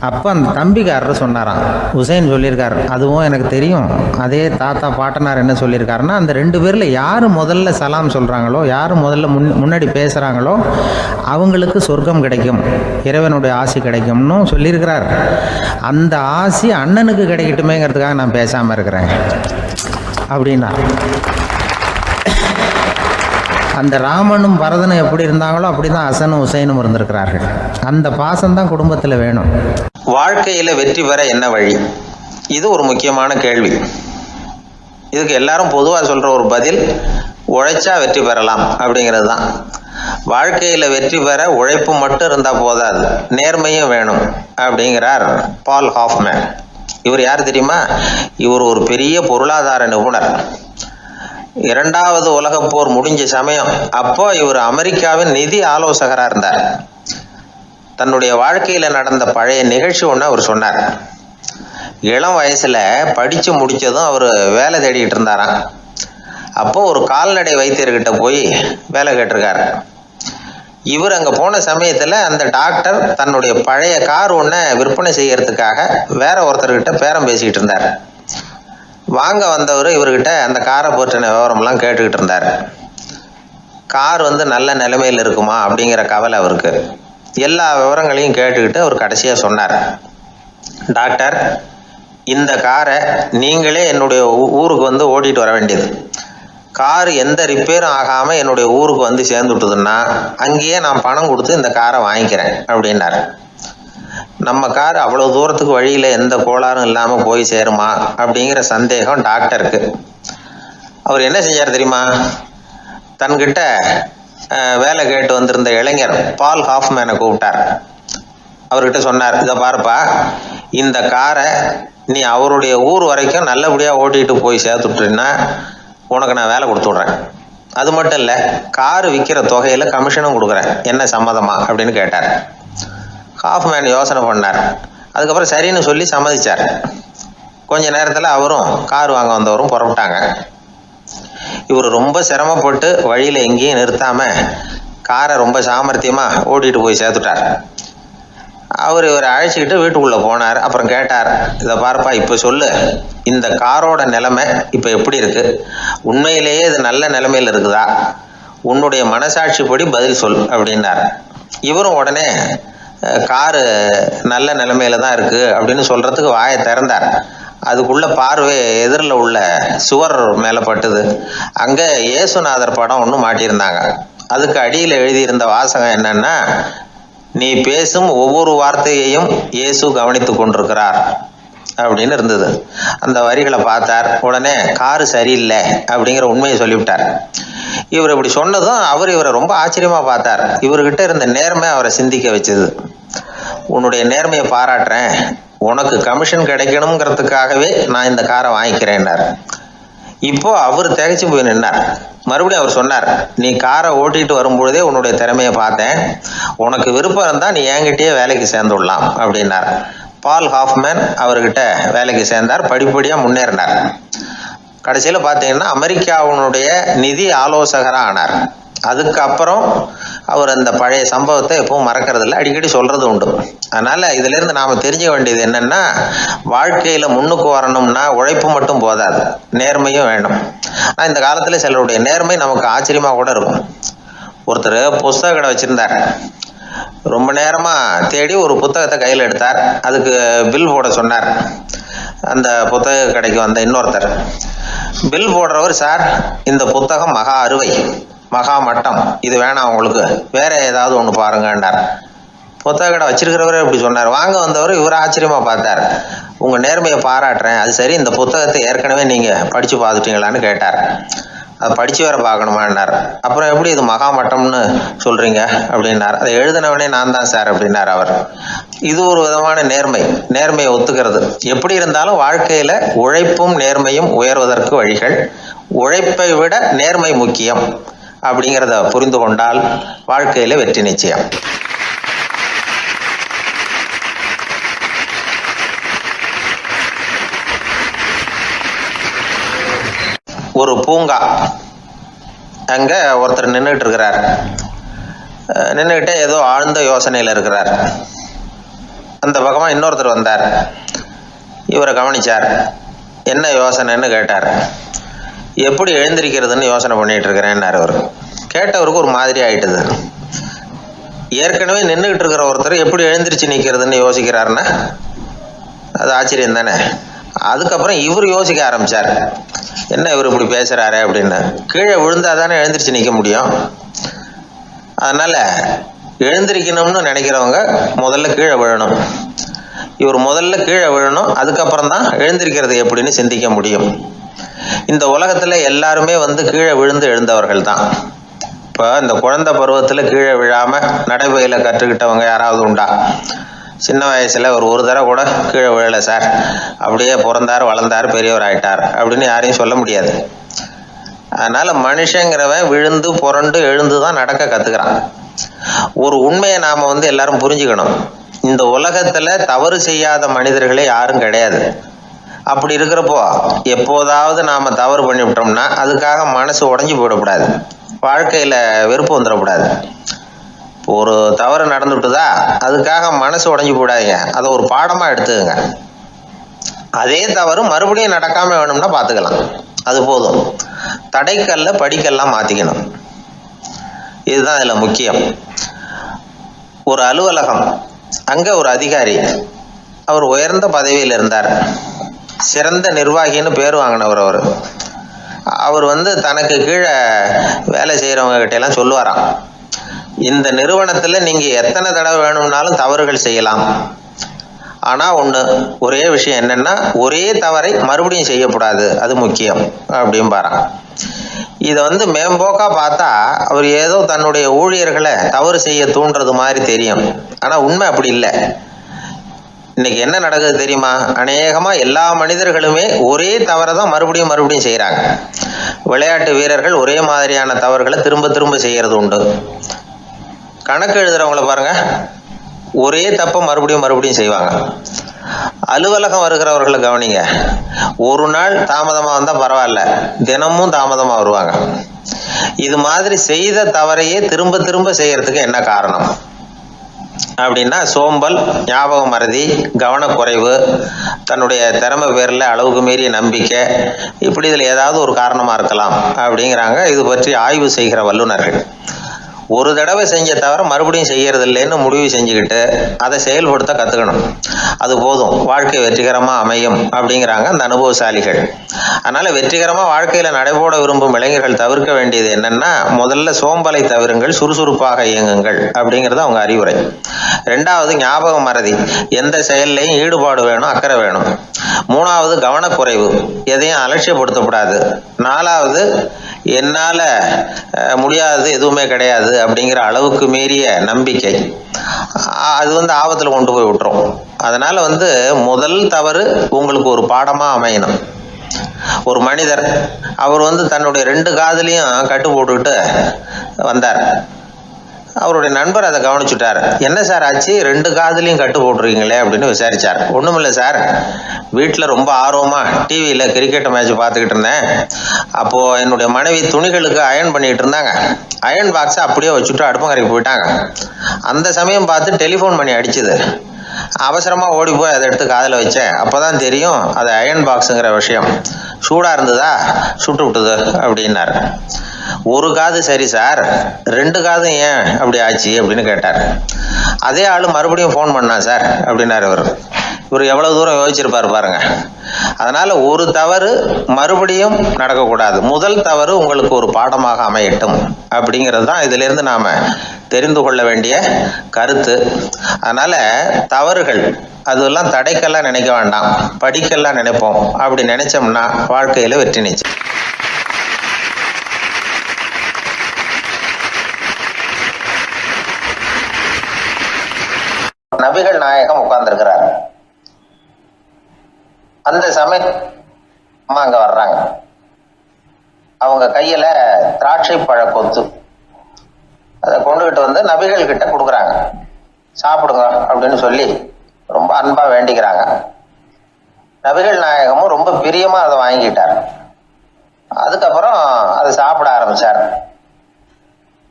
அப்போ அந்த தம்பிக்காரர் சொன்னாராம், ஹுசைன் சொல்லியிருக்கார், அதுவும் எனக்கு தெரியும். அதே தாத்தா பாட்டனார் என்ன சொல்லியிருக்காருன்னா, அந்த 2 பேரில் யார் முதல்ல சலாம் சொல்கிறாங்களோ, யார் முதல்ல முன்னாடி பேசுகிறாங்களோ அவங்களுக்கு சொர்க்கம் கிடைக்கும், இறைவனுடைய ஆசி கிடைக்கும்னு சொல்லியிருக்கிறார். அந்த ஆசி அண்ணனுக்கு கிடைக்கட்டுமேங்கிறதுக்காக நான் பேசாமல் இருக்கிறேன் அப்படின்னா. அந்த ராமனும் பரதனும் எப்படி இருந்தாங்களோ அப்படி தான் ஹசனும் ஹுசைனும் இருந்திருக்கிறார்கள். அந்த பாசம்தான் குடும்பத்தில் வேணும். வாழ்க்கையில் வெற்றி பெற என்ன வழி? இது ஒரு முக்கியமான கேள்வி. இதுக்கு எல்லாரும் பொதுவாக சொல்கிற ஒரு பதில், உழைச்சா வெற்றி பெறலாம் அப்படிங்கிறது தான். வாழ்க்கையில் வெற்றி பெற உழைப்பு மட்டும் இருந்தால் போதாது, நேர்மையும் வேணும் அப்படிங்கிறார் பால் ஹாஃப்மேன். இவர் யார் தெரியுமா? இவர் ஒரு பெரிய பொருளாதார நிபுணர். 2வது உலகப் போர் முடிஞ்ச சமயம் அப்போ இவர் அமெரிக்காவின் நிதி ஆலோசகராக இருந்தார். தன்னுடைய வாழ்க்கையில நடந்த பழைய நிகழ்ச்சி ஒன்று அவர் சொன்னார். இளம் வயசுல படிச்சு முடிச்சதும் அவர் வேலை தேடிட்டு இருந்தாராம். அப்போ ஒரு கால்நடை வைத்தியர்கிட்ட போய் வேலை கேட்டிருக்காரு. இவர் அங்கே போன சமயத்தில் அந்த டாக்டர் தன்னுடைய பழைய கார் ஒன்றை விற்பனை செய்யறதுக்காக வேற ஒருத்தர்கிட்ட பேரம் பேசிக்கிட்டு இருந்தார். வாங்க வந்தவர் இவர்கிட்ட அந்த காரை பற்றின விவரம்லாம் கேட்டுக்கிட்டு இருந்தார். கார் நல்ல நிலைமையில் இருக்குமா அப்படிங்கிற கவலை அவருக்கு. எல்லா விவரங்களையும் கேட்டுக்கிட்டு அவர் கடைசியாக சொன்னார், டாக்டர், இந்த காரை நீங்களே என்னுடைய ஊருக்கு ஓட்டிகிட்டு வர வேண்டியது. கார் எந்த ரிப்பேரும் ஆகாமல் என்னுடைய ஊருக்கு சேர்ந்துட்டுதுன்னா அங்கேயே நான் பணம் கொடுத்து இந்த காரை வாங்கிக்கிறேன் அப்படின்னார். நம்ம கார் அவ்வளோ தூரத்துக்கு வழியில் எந்த கோளாறும் இல்லாமல் போய் சேருமா அப்படிங்கிற சந்தேகம் டாக்டருக்கு. அவர் என்ன செஞ்சார் தெரியுமா? தன்கிட்ட வேலை கேட்டு வந்திருந்த இளைஞர் பால் ஹாஃப்மேனை கூப்பிட்டார். அவர்கிட்ட சொன்னார், இதை பாருப்பா, இந்த காரை நீ அவருடைய ஊர் வரைக்கும் நல்லபடியாக ஓட்டிகிட்டு போய் சேர்த்துட்டீங்கன்னா உனக்கு நான் வேலை கொடுத்து விட்றேன். அது மட்டும் இல்லை, காரு விற்கிற தொகையில் கமிஷனும் கொடுக்குறேன், என்ன சம்மதமா அப்படின்னு கேட்டார். ஹாஃப்மேன் யோசனை பண்ணார். அதுக்கப்புறம் சரின்னு சொல்லி சம்மதிச்சார். கொஞ்ச நேரத்தில் அவரும் கார் வாங்க வந்தவரும் புறப்பட்டாங்க. இவர் ரொம்ப சிரமப்பட்டு வழியில் எங்கேயும் நிறுத்தாமல் காரை ரொம்ப சாமர்த்தியமாக ஓட்டிகிட்டு போய் சேர்த்துட்டார். இவரை அழைச்சிக்கிட்டு வீட்டுக்குள்ளே போனார். அப்புறம் கேட்டார், இதை பார்ப்பா, இப்போ சொல்லு, இந்த காரோட நிலைமை இப்போ எப்படி இருக்குது? உண்மையிலேயே இது நல்ல நிலைமையில் இருக்குதா? உன்னுடைய மனசாட்சிப்படி பதில் சொல் அப்படின்னார். இவரும் உடனே காரு நல்ல நிலைமையில தான் இருக்குது அப்படின்னு சொல்கிறதுக்கு வாயை திறந்தார். அதுக்குள்ள பார்வை எதிரில் உள்ள சுவர் மேலே பட்டுது. அங்கே இயேசுநாதர் படம் ஒன்று மாட்டியிருந்தாங்க. அதுக்கு அடியில் எழுதியிருந்த வாசகம் என்னன்னா, நீ பேசும் ஒவ்வொரு வார்த்தையையும் இயேசு கவனித்து கொண்டிருக்கிறார் அப்படின்னு இருந்தது. அந்த வரிகளை பார்த்தார். உடனே காரு சரியில்லை அப்படிங்கிற உண்மையை சொல்லிவிட்டார். இவர் இப்படி சொன்னதும் இவரை ரொம்ப ஆச்சரியமா பார்த்தார். இவர்கிட்ட இருந்த நேர்மை அவரை சிந்திக்க வச்சது. உன்னுடைய நேர்மையை பாராட்டுறேன், உனக்கு கமிஷன் கிடைக்கணுங்கிறதுக்காகவே நான் இந்த காரை வாங்கிக்கிறேன்னார். இப்போ அவர் திகைச்சு போய் நின்னார். மறுபடியும் அவர் சொன்னார், நீ காரை ஓட்டிட்டு வரும்பொழுதே உன்னுடைய திறமையை பார்த்தேன், உனக்கு விருப்பம் இருந்தால் நீ என்கிட்டயே வேலைக்கு சேர்ந்து விடலாம் அப்படின்னார். பால் ஹாஃப்மேன் அவர்கிட்ட வேலைக்கு சேர்ந்தார். படிப்படியாக முன்னேறினார். கடைசியில் பார்த்தீங்கன்னா அமெரிக்காவினுடைய நிதி ஆலோசகராக ஆனார். அதுக்கப்புறம் அவர் அந்த பழைய சம்பவத்தை எப்பவும் மறக்கிறதில்ல, அடிக்கடி சொல்கிறது உண்டு. அதனால் இதிலேருந்து நாம் தெரிஞ்சுக்க வேண்டியது என்னென்னா, வாழ்க்கையில் முன்னுக்கு வரணும்னா உழைப்பு மட்டும் போதாது, நேர்மையும் வேணும். ஆனால் இந்த காலத்தில் சிலருடைய நேர்மை நமக்கு ஆச்சரியமாக கூட இருக்கும். ஒருத்தர் புஸ்தக கடை வச்சுருந்தார். ரொம்ப நேரமாக தேடி ஒரு புத்தகத்தை கையில் எடுத்தார். அதுக்கு பில் போட சொன்னார். அந்த புத்தக கடைக்கு வந்த இன்னொருத்தர் பில் போடுறவர், சார், இந்த புத்தகம் மகா அறுவை, மகா மட்டம், இது வேணாம், உங்களுக்கு வேற ஏதாவது ஒன்று பாருங்கன்னார். புத்தக கடை வச்சிருக்கிறவரே இப்படி சொன்னார். வாங்க வந்தவர் இவர் ஆச்சரியமா பார்த்தார். உங்க நேர்மையை பாராட்டுறேன், அது சரி, இந்த புத்தகத்தை ஏற்கனவே நீங்க படிச்சு பார்த்துட்டீங்களான்னு கேட்டார். அதை படிச்சு வேற பார்க்கணுமான்னார். அப்புறம் எப்படி இது மகா மட்டம்னு சொல்றீங்க அப்படின்னார். அதை எழுதினவனே நான் தான் சார் அப்படின்னார் அவர். இது ஒரு விதமான நேர்மையை ஒத்துக்கிறது. எப்படி இருந்தாலும் வாழ்க்கையில உழைப்பும் நேர்மையும் உயர்வதற்கு வழிகள். உழைப்பை விட நேர்மை முக்கியம் அப்படிங்கிறத புரிந்து கொண்டால் வாழ்க்கையில வெற்றி நிச்சயம். ஒரு பூங்கா, அங்கே ஒருத்தர் நின்றுட்டு இருக்கிறார். நின்றுக்கிட்டே ஏதோ ஆழ்ந்த யோசனையில் இருக்கிறார். அந்த பக்கமாக இன்னொருத்தர் வந்தார். இவரை கவனிச்சார். என்ன யோசனைன்னு கேட்டார். எப்படி எழுந்திருக்கிறதுன்னு யோசனை பண்ணிட்டு இருக்கிறேன்னார் அவர். கேட்டவருக்கு ஒரு மாதிரி ஆயிட்டுது. ஏற்கனவே நின்றுக்கிட்டு இருக்கிற ஒருத்தர் எப்படி எழுந்திரிச்சு நிற்கிறதுன்னு யோசிக்கிறாருன்னா அது ஆச்சரியம் தானே. அதுக்கப்புறம் இவர் யோசிக்க ஆரம்பிச்சார், என்ன இவர் இப்படி பேசுறாரு அப்படின்னு. கீழே விழுந்தா தானே எழுந்திரிச்சு நிற்க முடியும். அதனால எழுந்திரிக்கணும்னு நினைக்கிறவங்க முதல்ல கீழே விழணும். இவர் முதல்ல கீழே விழணும், அதுக்கப்புறம் தான் எழுந்திருக்கிறது எப்படின்னு சிந்திக்க முடியும். இந்த உலகத்துல எல்லாருமே கீழே விழுந்து எழுந்தவர்கள் தான். இப்போ இந்த குழந்தை பருவத்தில் கீழே விழாம நடைபயில கற்றுக்கிட்டவங்க யாராவது உண்டா? சின்ன வயசுல ஒரு தடவை கூட கீழே விழலை சார், அப்படியே பிறந்தார் வளர்ந்தார் பெரியவர் ஆயிட்டார் அப்படின்னு யாரையும் சொல்ல முடியாது. அதனால மனுஷங்கிறவன் விழுந்து புரண்டு எழுந்து தான் நடக்க கத்துக்கிறான். ஒரு உண்மையை நாம எல்லாரும் புரிஞ்சுக்கணும். இந்த உலகத்துல தவறு செய்யாத மனிதர்களே யாரும் கிடையாது. அப்படி இருக்கிறப்போ எப்போதாவது நாம் தவறு பண்ணிவிட்டோம்னா அதுக்காக மனசு உடஞ்சி போயிடக்கூடாது, வாழ்க்கையில் வெறுப்பு வந்துடக்கூடாது. ஒரு தவறு நடந்துவிட்டுதா அதுக்காக மனசு உடஞ்சி போடாதீங்க, அதை ஒரு பாடமாக எடுத்துக்கங்க. அதே தவறு மறுபடியும் நடக்காமல் வேணும்னா பார்த்துக்கலாம், அது போதும். தடைக்கல்ல படிக்கல்லாம் மாற்றிக்கணும், இதுதான் இதில் முக்கியம். ஒரு அலுவலகம், அங்கே ஒரு அதிகாரி, அவர் உயர்ந்த பதவியில் இருந்தார், சிறந்த நிர்வாகின்னு பேர் வாங்கினவர். அவர் தனக்கு கீழே வேலை செய்கிறவங்க கிட்டெல்லாம் சொல்லுவாராம், இந்த நிறுவனத்தில் நீங்கள் எத்தனை தடவை வேணும்னாலும் தவறுகள் செய்யலாம், ஆனால் ஒரே விஷயம் என்னென்னா ஒரே தவறை மறுபடியும் செய்யக்கூடாது, அது முக்கியம் அப்படின்பாராம். இதை மேம்போக்கா பார்த்தா அவர் ஏதோ தன்னுடைய ஊழியர்களை தவறு செய்ய தூண்டுறது மாதிரி தெரியும். ஆனால் உண்மை அப்படி இல்லை. இன்னைக்கு என்ன நடக்குது தெரியுமா? அநேகமாக எல்லா மனிதர்களுமே ஒரே தவறை தான் மறுபடியும் செய்கிறாங்க. விளையாட்டு வீரர்கள் ஒரே மாதிரியான தவறுகளை திரும்ப திரும்ப செய்கிறது உண்டு. கணக்கு எழுதுறவங்கள பாருங்க, ஒரே தப்பை மறுபடியும் செய்வாங்க. அலுவலகம் வருகிறவர்களை கவனிங்க, ஒரு நாள் தாமதமாக வந்தால் பரவாயில்ல, தினமும் தாமதமாக வருவாங்க. இது மாதிரி செய்த தவறையே திரும்ப திரும்ப செய்யறதுக்கு என்ன காரணம் அப்படின்னா, சோம்பல், ஞாபக மறதி, கவனக்குறைவு, தன்னுடைய திறமை பேரில் அளவுக்கு மீறிய நம்பிக்கை, இப்படி இதில் ஏதாவது ஒரு காரணமாக இருக்கலாம் அப்படிங்கிறாங்க இது பற்றி ஆய்வு செய்கிற வல்லுநர்கள். ஒரு தடவை செஞ்ச தவிர மறுபடியும் செய்யறது இல்லைன்னு முடிவு செஞ்சுக்கிட்டு அதை செயல்படுத்த கற்றுக்கணும், அது போதும், வாழ்க்கை வெற்றிகரமாக அமையும் அப்படிங்கிறாங்க அந்த அனுபவசாலிகள். அதனால் வெற்றிகரமாக வாழ்க்கையில் நடைபோட விரும்பும் இளைஞர்கள் தவிர்க்க வேண்டியது என்னென்னா, முதல்ல சோம்பலை தவிருங்கள், சுறுசுறுப்பாக இயங்குங்கள் அப்படிங்கிறது அவங்க அறிவுரை. ரெண்டாவது ஞாபக மறதி, எந்த செயல்லையும் ஈடுபாடு வேணும், அக்கறை வேணும். மூணாவது கவனக்குறைவு, எதையும் அலட்சியப்படுத்தக்கூடாது. நாலாவது என்னால் முடியாது, எதுவுமே கிடையாது அப்படிங்கிற அளவுக்கு மீறிய நம்பிக்கை, அது ஆபத்தில் கொண்டு போய் விட்டுரும். அதனால் முதல் தவறு உங்களுக்கு ஒரு பாடமாக அமையணும். ஒரு மனிதர், அவர் தன்னுடைய 2 காதுலையும் கட்டு போட்டுக்கிட்டு வந்தார். அவருடைய நண்பர் அதை கவனிச்சுட்டார். என்ன சார் ஆச்சு, 2 காதுலையும் கட்டு போட்டுருக்கீங்களே அப்படின்னு விசாரிச்சார். ஒன்றுமில்லை சார், வீட்டில் ரொம்ப ஆர்வமாக டிவியில் கிரிக்கெட் மேட்ச் பார்த்துக்கிட்டு இருந்தேன். அப்போது என்னுடைய மனைவி துணிகளுக்கு அயர்ன் பண்ணிகிட்டு இருந்தாங்க. அயர்ன் பாக்ஸை அப்படியே வச்சுட்டு அடுப்பங்கரைக்கு போயிட்டாங்க. அந்த சமயம் பார்த்து டெலிஃபோன் பண்ணி அடிச்சுது. அவசரமாக ஓடி போய் அதை எடுத்து காதில் வச்சேன். அப்போ தான் தெரியும் அது அயர்ன் பாக்ஸுங்கிற விஷயம். சூடாக இருந்ததா, சுட்டு விட்டுது அப்படின்னார். ஒரு காது சரி சார், 2 காதும் ஏன் அப்படி ஆச்சு அப்படின்னு கேட்டார். அதே ஆள் மறுபடியும் ஃபோன் பண்ணா சார் அப்படின்னார். இவர் எவ்வளவு தூரம் யோசிச்சிருப்பார் பாருங்க. அதனால ஒரு தவறு மறுபடியும் நடக்கக்கூடாது, முதல் தவறு உங்களுக்கு ஒரு பாடமாக அமையட்டும் அப்படிங்கிறது தான் இதுல இருந்து நாம தெரிந்து கொள்ள வேண்டிய கருத்து. அதனால தவறுகள் அதெல்லாம் தடைக்கெல்லாம் நினைக்க வேண்டாம், படிக்கெல்லாம் நினைப்போம். அப்படி நினைச்சோம்னா வாழ்க்கையில வெற்றி நிச்சயம். நபிகள் நாயகம் உட்கார்ந்துருக்கிறார். அந்த சமயம் அம்மா அங்க வர்றாங்க. அவங்க கையில திராட்சை பழ கொத்து, அதை கொண்டுகிட்டு நபிகள் கிட்ட கொடுக்குறாங்க. சாப்பிடுங்க அப்படின்னு சொல்லி ரொம்ப அன்பா வேண்டிக்கிறாங்க. நபிகள் நாயகமும் ரொம்ப பிரியமா அதை வாங்கிட்டார். அதுக்கப்புறம் அதை சாப்பிட ஆரம்பிச்சார்.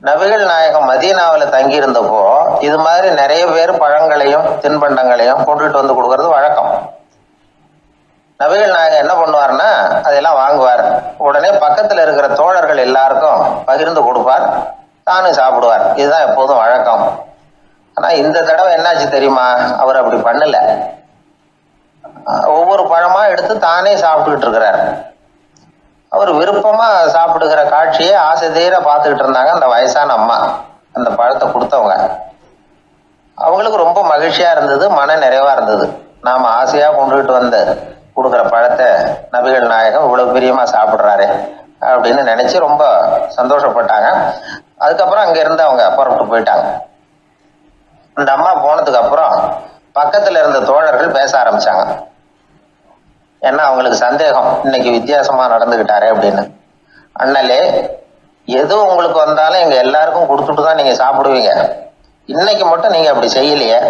நபிகள் நாயகம் மதீனாவில் தங்கி இருந்தப்போ இது மாதிரி நிறைய பேர் பழங்களையும் தின்பண்டங்களையும் கொண்டுட்டு கொடுக்கறது வழக்கம். நபிகள் நாயகம் என்ன பண்ணுவார்னா அதெல்லாம் வாங்குவார். உடனே பக்கத்தில் இருக்கிற தோழர்கள் எல்லாருக்கும் பகிர்ந்து கொடுப்பார், தானும் சாப்பிடுவார். இதுதான் எப்போதும் வழக்கம். ஆனா இந்த தடவை என்னாச்சு தெரியுமா, அவர் அப்படி பண்ணல. ஒவ்வொரு பழமா எடுத்து தானே சாப்பிட்டுக்கிட்டு இருக்கிறார். அவர் விருப்பமா சாப்பிடுகிற காட்சியை ஆசை தீர பார்த்துக்கிட்டு இருந்தாங்க அந்த வயசான அம்மா, அந்த பழத்தை கொடுத்தவங்க. அவங்களுக்கு ரொம்ப மகிழ்ச்சியா இருந்தது, மன நிறைவா இருந்தது. நாம ஆசையா கொண்டுகிட்டு கொடுக்குற பழத்தை நபிகள் நாயகம் இவ்வளவு பிரியமா சாப்பிடுறாரு அப்படின்னு நினைச்சு ரொம்ப சந்தோஷப்பட்டாங்க. அதுக்கப்புறம் அங்க இருந்து அவங்க புறப்பட்டு போயிட்டாங்க. அந்த அம்மா போனதுக்கு அப்புறம் பக்கத்துல இருந்த தோழர்கள் பேச ஆரம்பிச்சாங்க. ஏன்னா அவங்களுக்கு சந்தேகம், இன்னைக்கு வித்தியாசமா நடந்துகிட்டாரு அப்படின்னு. அண்ணலே, எது உங்களுக்கு வந்தாலும் எங்க எல்லாருக்கும் கொடுத்துட்டு தான் நீங்க சாப்பிடுவீங்க. இன்னைக்கு மட்டும் நீங்க அப்படி செய்யலையே,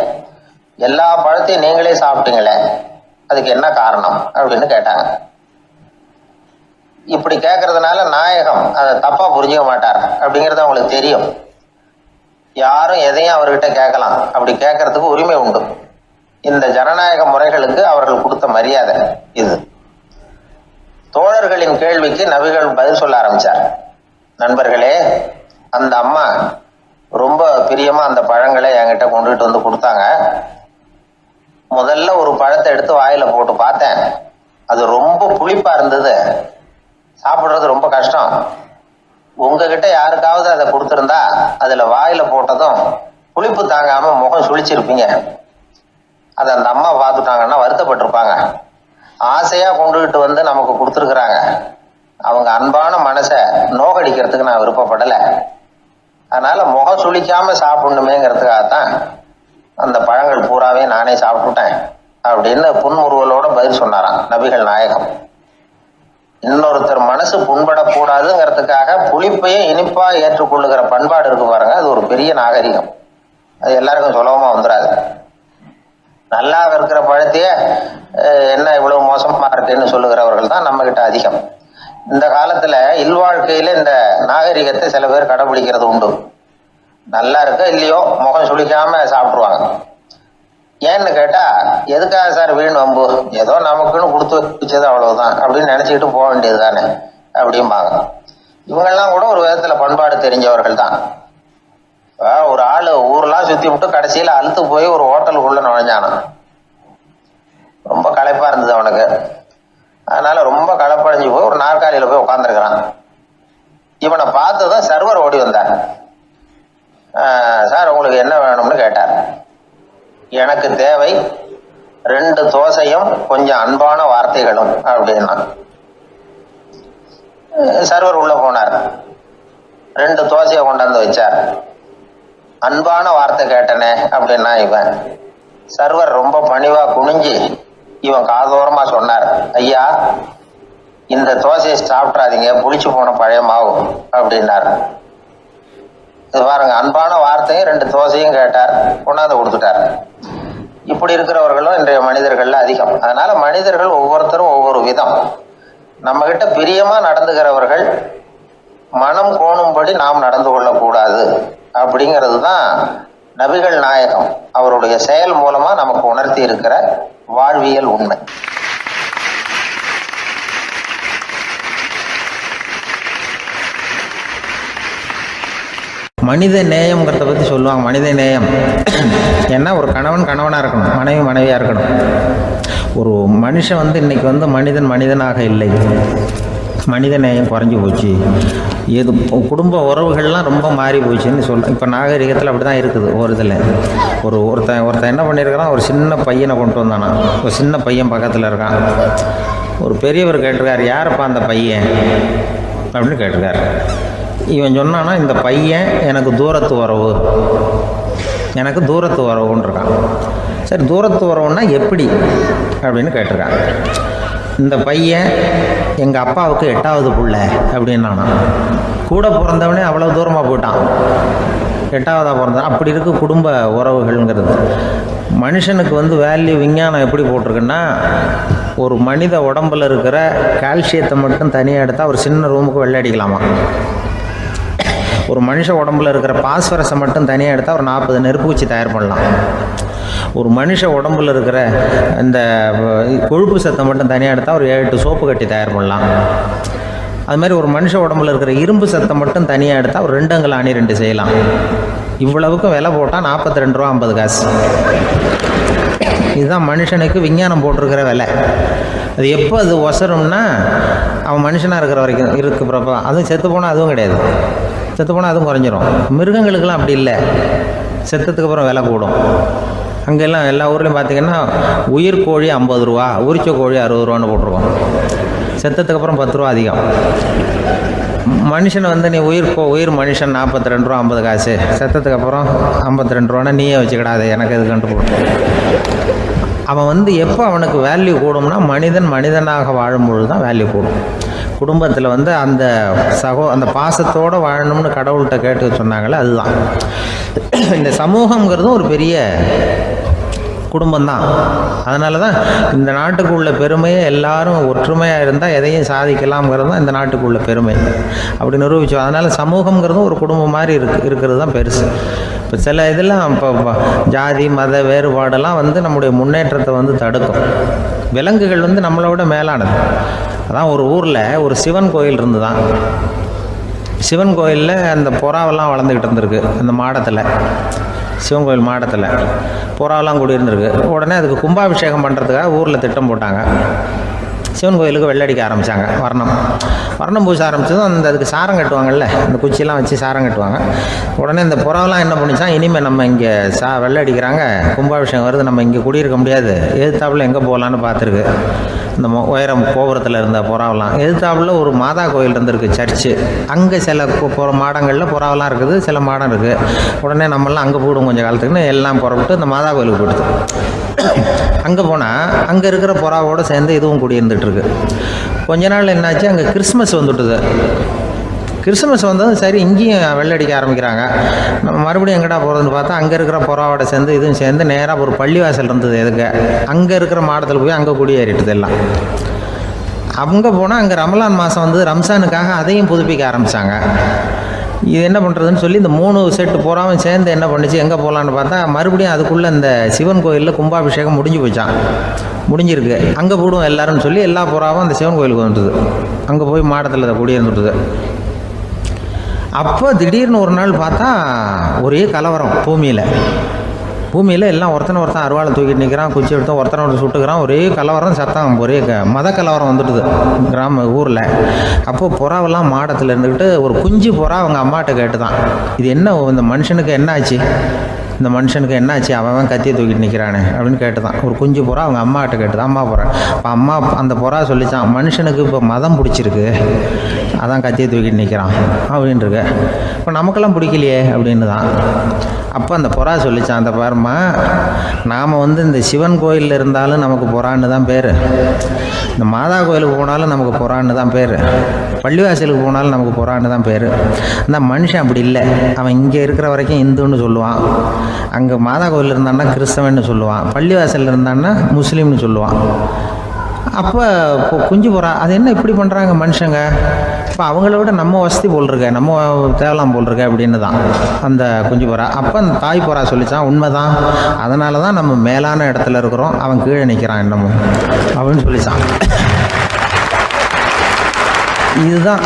எல்லா பழத்தையும் நீங்களே சாப்பிட்டீங்களே, அதுக்கு என்ன காரணம் அப்படின்னு கேட்டாங்க. இப்படி கேட்கறதுனால நாயகம் அதை தப்பா புரிஞ்சுக்க மாட்டார் அப்படிங்கிறது அவங்களுக்கு தெரியும். யாரும் எதையும் அவர்கிட்ட கேட்கலாம், அப்படி கேட்கறதுக்கு உரிமை உண்டு. இந்த ஜனநாயக முறைகளுக்கு அவர்கள் கொடுத்த மரியாதை இது. தோழர்களின் கேள்விக்கு நபிகள் பதில் சொல்ல ஆரம்பிச்சார். நண்பர்களே, அந்த அம்மா ரொம்ப பிரியமா அந்த பழங்களை என்கிட்ட கொண்டுகிட்டு வந்து கொடுத்தாங்க. முதல்ல ஒரு பழத்தை எடுத்து வாயில போட்டு பார்த்தேன். அது ரொம்ப புளிப்பா இருந்தது, சாப்பிடுறது ரொம்ப கஷ்டம். உங்ககிட்ட யாருக்காவது அதை கொடுத்துருந்தா அதுல வாயில போட்டதும் புளிப்பு தாங்காம முகம் சுழிச்சிருப்பீங்க. அதை அந்த அம்மா பார்த்துட்டாங்கன்னா வருத்தப்பட்டிருப்பாங்க. ஆசையா கொண்டுகிட்டு வந்து நமக்கு கொடுத்துருக்குறாங்க. அவங்க அன்பான மனசை நோகடிக்கிறதுக்கு நான் விருப்பப்படலை. அதனால முகம் சுளிக்காம சாப்பிடணுமேங்கிறதுக்காகத்தான் அந்த பழங்கள் பூராவே நானே சாப்பிட்டுட்டேன் அப்படின்னு புன்முறுவலோட பதில் சொன்னாராம் நபிகள் நாயகம். இன்னொருத்தர் மனசு புண்படக்கூடாதுங்கிறதுக்காக புளிப்பையும் இனிப்பா ஏற்றுக்கொள்ளுகிற பண்பாடு இருக்கு பாருங்க, அது ஒரு பெரிய நாகரிகம். அது எல்லாருக்கும் சுலபமா வந்துடாது. நல்லா இருக்கிற பழத்தையே என்ன இவ்வளவு மோசமா இருக்குன்னு சொல்லுகிறவர்கள் தான் நம்ம கிட்ட அதிகம். இந்த காலத்துல இல்வாழ்க்கையில இந்த நாகரிகத்தை சில பேர் கடைபிடிக்கிறது உண்டு. நல்லா இருக்க இல்லையோ முகம் சுளிக்காம சாப்பிடுவாங்க. ஏன்னு கேட்டா, எதுக்காக சார் வீண் வம்பு, ஏதோ நமக்குன்னு கொடுத்து வச்சது அவ்வளவுதான் அப்படின்னு நினைச்சுக்கிட்டு போக வேண்டியது தானே அப்படிம்பாங்க. இவங்கெல்லாம் கூட ஒரு விதத்துல பண்பாடு தெரிஞ்சவர்கள் தான். ஒரு ஆளு ஊரெல்லாம் சுத்தி விட்டு கடைசியில அழுத்து போய் ஒரு ஹோட்டலுக்குள்ள நுழைஞ்சானா. ரொம்ப களைப்பா இருந்தது அவனுக்கு. அதனால ரொம்ப களைப்படைஞ்சு போய் ஒரு நாற்காலியில போய் உட்காந்துருக்கிறான். இவனை பார்த்ததும் சர்வர் ஓடி வந்தார். சார் உங்களுக்கு என்ன வேணும்னு கேட்டார். எனக்கு தேவை 2 தோசையும் கொஞ்சம் அன்பான வார்த்தைகளும் அப்படின்னா. சர்வர் உள்ள போனார். 2 தோசையை கொண்டாந்து வச்சார். அன்பான வார்த்தை கேட்டனே அப்படின்னா இவன். சர்வர் ரொம்ப பணிவா குனிஞ்சு இவன் காதோரமா சொன்னார், ஐயா இந்த தோசையை சாப்பிட்றாதீங்க, புளிச்சு போன பழைய மாவு அப்படின்னார். இது பாருங்க, அன்பான வார்த்தையும் 2 தோசையும் கேட்டார், கொண்டாந்து கொடுத்துட்டார். இப்படி இருக்கிறவர்களும் இன்றைய மனிதர்கள்ல அதிகம். அதனால மனிதர்கள் ஒவ்வொருத்தரும் ஒவ்வொரு விதம். நம்ம கிட்ட பிரியமா நடந்துகிறவர்கள் மனம் கோணும்படி நாம் நடந்து கொள்ளக்கூடாது அப்படிங்கிறது தான் நபிகள் நாயகம் அவருடைய செயல் மூலமா நமக்கு உணர்த்தி இருக்கிற வாழ்வியல் உண்மை. மனித நேயம்ங்கிறத பற்றி சொல்லுவாங்க. மனித நேயம் ஏன்னா ஒரு கணவன் கணவனாக இருக்கணும், மனைவி மனைவியாக இருக்கணும். ஒரு மனுஷன் இன்னைக்கு மனிதனாக இல்லை, மனித நேயம் குறைஞ்சி போச்சு. குடும்ப உறவுகள்லாம் ரொம்ப மாறி போச்சுன்னு சொல்கிறேன். இப்போ நாகரிகத்தில் அப்படி தான் இருக்குது. ஒரு இதில் ஒருத்தன் என்ன பண்ணியிருக்கிறான், ஒரு சின்ன பையனை கொண்டு வந்தானா. ஒரு சின்ன பையன் பக்கத்தில் இருக்கான். ஒரு பெரியவர் கேட்டிருக்காரு, யாருப்பா அந்த பையன் அப்படின்னு கேட்டிருக்காரு. இவன் சொன்னான்னா, இந்த பையன் எனக்கு தூரத்து உறவுன்னு இருக்கான். சரி, தூரத்து உறவுன்னா எப்படி அப்படின்னு கேட்டிருக்கான். இந்த பையன் எங்கள் அப்பாவுக்கு 8வது புள்ள அப்படின்னானா. கூட பிறந்தவனே அவ்வளோ தூரமாக போயிட்டான், 8வதாக பிறந்தான். அப்படி இருக்கு குடும்ப உறவுகள்ங்கிறது. மனுஷனுக்கு வேல்யூ விஞ்ஞானம் எப்படி போட்டிருக்குன்னா, ஒரு மனித உடம்பில் இருக்கிற கால்சியத்தை மட்டும் தனியாக எடுத்தால் ஒரு சின்ன ரூமுக்கு வெள்ளை அடிக்கலாமா. ஒரு மனுஷ உடம்புல இருக்கிற பாஸ்பரஸை மட்டும் தனியாக எடுத்தால் ஒரு 40 நெருப்பு வச்சு தயார் பண்ணலாம். ஒரு மனுஷ உடம்புல இருக்கிற இந்த கொழுப்பு சத்தை மட்டும் தனியாக எடுத்தால் ஒரு 7-8 சோப்பு கட்டி தயார் பண்ணலாம். அது மாதிரி ஒரு மனுஷ உடம்புல இருக்கிற இரும்பு சத்தை மட்டும் தனியாக எடுத்தால் ஒரு 2 அங்குல ஆணி 2 செய்யலாம். இவ்வளவுக்கும் விலை போட்டால் 42 ரூபா 50 காசு. இதுதான் மனுஷனுக்கு விஞ்ஞானம் போட்டிருக்கிற விலை. அது எப்போ அது ஒசரும்னா, அவன் மனுஷனாக இருக்கிற வரைக்கும் இருக்கிறப்ப. அதுவும் செத்து போனால் அதுவும் கிடையாது, செத்து போனால் அதுவும் குறைஞ்சிரும். மிருகங்களுக்கெல்லாம் அப்படி இல்லை, செத்ததுக்கு அப்புறம் விலை கூடும். அங்கெல்லாம் எல்லா ஊர்லேயும் பார்த்திங்கன்னா உயிர் கோழி 50 ரூபா, உரிச்ச கோழி 60 ரூபான்னு போட்டிருக்கோம். செத்ததுக்கு அப்புறம் 10 ரூபா அதிகம். மனுஷனை நீ உயிர் மனுஷன் 42 ரூபா 50 காசு, செத்ததுக்கு அப்புறம் 52 ரூபான்னா நீயே வச்சுக்கிடாது, எனக்கு எது கண்டு போட்டு. அவன் எப்போ அவனுக்கு வேல்யூ கூடும்னா, மனிதனாக வாழும்பொழுது தான் வேல்யூ கூடும். குடும்பத்தில் அந்த அந்த பாசத்தோடு வாழணும்னு கடவுள்கிட்ட கேட்டு சொன்னாங்களே, அதுதான். இந்த சமூகங்கிறதும் ஒரு பெரிய குடும்பம்தான். அதனால தான் இந்த நாட்டுக்கு உள்ள பெருமையை எல்லாரும் ஒற்றுமையாக இருந்தால் எதையும் சாதிக்கலாம்ங்கிறது தான் இந்த நாட்டுக்கு உள்ள பெருமை. அப்படி நிரூபித்தோம். அதனால் சமூகங்கிறதும் ஒரு குடும்பம் மாதிரி இருக்கிறது தான் பெருசு. இப்போ சில இதெல்லாம் இப்போ ஜாதி மத வேறுபாடெல்லாம் நம்முடைய முன்னேற்றத்தை தடுக்கும். விலங்குகள் நம்மளோட மேலானது. அதான் ஒரு ஊரில் ஒரு சிவன் கோயில் இருந்து தான். சிவன் கோயிலில் அந்த புறாவெல்லாம் வளர்ந்துக்கிட்டு இருந்திருக்கு. அந்த மாடத்தில், சிவன் கோயில் மாடத்தில் புறாவெல்லாம் குடியிருந்திருக்கு. உடனே அதுக்கு கும்பாபிஷேகம் பண்ணுறதுக்காக ஊரில் திட்டம் போட்டாங்க. சிவன் கோயிலுக்கு வெள்ளடிக்க ஆரம்பித்தாங்க. வர்ணம் பூச ஆரம்பித்ததும் அதுக்கு சாரம் கட்டுவாங்கள்ல, அந்த குச்சியெல்லாம் வச்சு சாரம் கட்டுவாங்க. உடனே இந்த புறாவெல்லாம் என்ன பண்ணிச்சான், இனிமேல் நம்ம இங்கே வெள்ளடிக்கிறாங்க, கும்பாபிஷேகம் வருது, நம்ம இங்கே குடியிருக்க முடியாது, எதிர்த்தாப்புல எங்கே போகலான்னு பார்த்துருக்கு. இந்த உயரம் கோபுரத்தில் இருந்த புறாவெல்லாம் எதிர்த்தாப்புல ஒரு மாதா கோயில் இருந்திருக்கு, சர்ச்சு. அங்கே சில மாடங்களில் புறாவெல்லாம் இருக்குது, சில மாடம் இருக்குது. உடனே நம்மளாம் அங்கே போயிடும் கொஞ்சம் காலத்துக்குன்னு எல்லாம் புறப்பட்டு இந்த மாதா கோயிலுக்கு போயிடுது. அங்கே போனால் அங்கே இருக்கிற புறாவோடு சேர்ந்து இதுவும் குடியிருந்துட்டுருக்கு. கொஞ்ச நாள் என்னாச்சு, அங்கே கிறிஸ்மஸ் வந்துட்டுது. கிறிஸ்மஸ் வந்ததும் சரி இங்கேயும் வெள்ளடிக்க ஆரம்பிக்கிறாங்க. நம்ம மறுபடியும் எங்கடா போகிறதுன்னு பார்த்தா அங்கே இருக்கிற புறாவோட சேர்ந்து இதுவும் சேர்ந்து நேராக ஒரு பள்ளிவாசல் இருந்தது. எதுக்கு அங்கே இருக்கிற மாடத்தில் போய் அங்கே குடியேறிட்டுது எல்லாம். அங்கே போனால் அங்கே ரமலான் மாதம் ரம்ஜானுக்காக அதையும் புதுப்பிக்க ஆரம்பித்தாங்க. இது என்ன பண்ணுறதுன்னு சொல்லி இந்த 3 செட்டு புறாவும் சேர்ந்து என்ன பண்ணிச்சு, எங்கே போகலான்னு பார்த்தா மறுபடியும் அதுக்குள்ளே இந்த சிவன் கோயிலில் கும்பாபிஷேகம் முடிஞ்சு போச்சான். முடிஞ்சிருக்கு, அங்கே போடுவோம் எல்லாருன்னு சொல்லி எல்லா புறாவும் அந்த சிவன் கோயிலுக்கு வந்துட்டுது. அங்கே போய் மாடத்தில் அதை குடியிருந்துட்டுது. அப்போ திடீர்னு ஒரு நாள் பார்த்தா ஒரே கலவரம் பூமியில் எல்லாம் ஒருத்தன் அருவாளை தூக்கிட்டு நிற்கிறான், குச்சி எடுத்து ஒருத்தனை சுட்டுக்கிறான். ஒரே கலவரம், சத்தம், ஒரே மத கலவரம் வந்துட்டுது ஊரில். அப்போது புறாவெல்லாம் மாடத்தில் இருந்துக்கிட்டு ஒரு குஞ்சு புறா அவங்க அம்மாட்ட கேட்டுதான், இது என்ன இந்த மனுஷனுக்கு என்ன ஆச்சு, இந்த மனுஷனுக்கு என்னாச்சு, அவன் கத்தியை தூக்கிட்டு நிற்கிறானே அப்படின்னு கேட்டுதான். ஒரு குஞ்சு புறா அவங்க அம்மாட்ட கேட்டுதான். அம்மா புறா. இப்போ அம்மா அந்த புறா சொல்லிச்சான், மனுஷனுக்கு இப்போ மதம் பிடிச்சிருக்கு, அதான் கத்தியை தூக்கிட்டு நிற்கிறான் அப்படின்ருக்கு. இப்போ நமக்கெல்லாம் பிடிக்கலையே அப்படின்னு தான். அப்போ அந்த புறா சொல்லிச்சான், அந்த பாருமா, நாம் இந்த சிவன் கோயிலில் இருந்தாலும் நமக்கு புறான்னு தான் பேர், இந்த மாதா கோயிலுக்கு போனாலும் நமக்கு புறான்னு தான் பேர், பள்ளிவாசலுக்கு போனாலும் நமக்கு புறான்னு தான் பேர். அந்த மனுஷன் அப்படி இல்லை. அவன் இங்கே இருக்கிற வரைக்கும் இந்துன்னு சொல்லுவான், அங்கே மாதா கோயில் இருந்தான்னா கிறிஸ்தவன்னு சொல்லுவான், பள்ளிவாசலில் இருந்தான்னா முஸ்லீம்னு சொல்லுவான். அப்போ குஞ்சு புறா அது என்ன இப்படி பண்ணுறாங்க மனுஷங்க, இப்போ அவங்கள விட நம்ம வசதி போல் இருக்க, நம்ம தேவலாம் போல் இருக்க அப்படின்னு தான் அந்த குஞ்சு புறா. அப்போ அந்த தாய் புறா சொல்லிச்சான், உண்மைதான், அதனால தான் நம்ம மேலான இடத்துல இருக்கிறோம், அவன் கீழே நிற்கிறான் என்னமோ அப்படின்னு சொல்லிச்சான். இதுதான்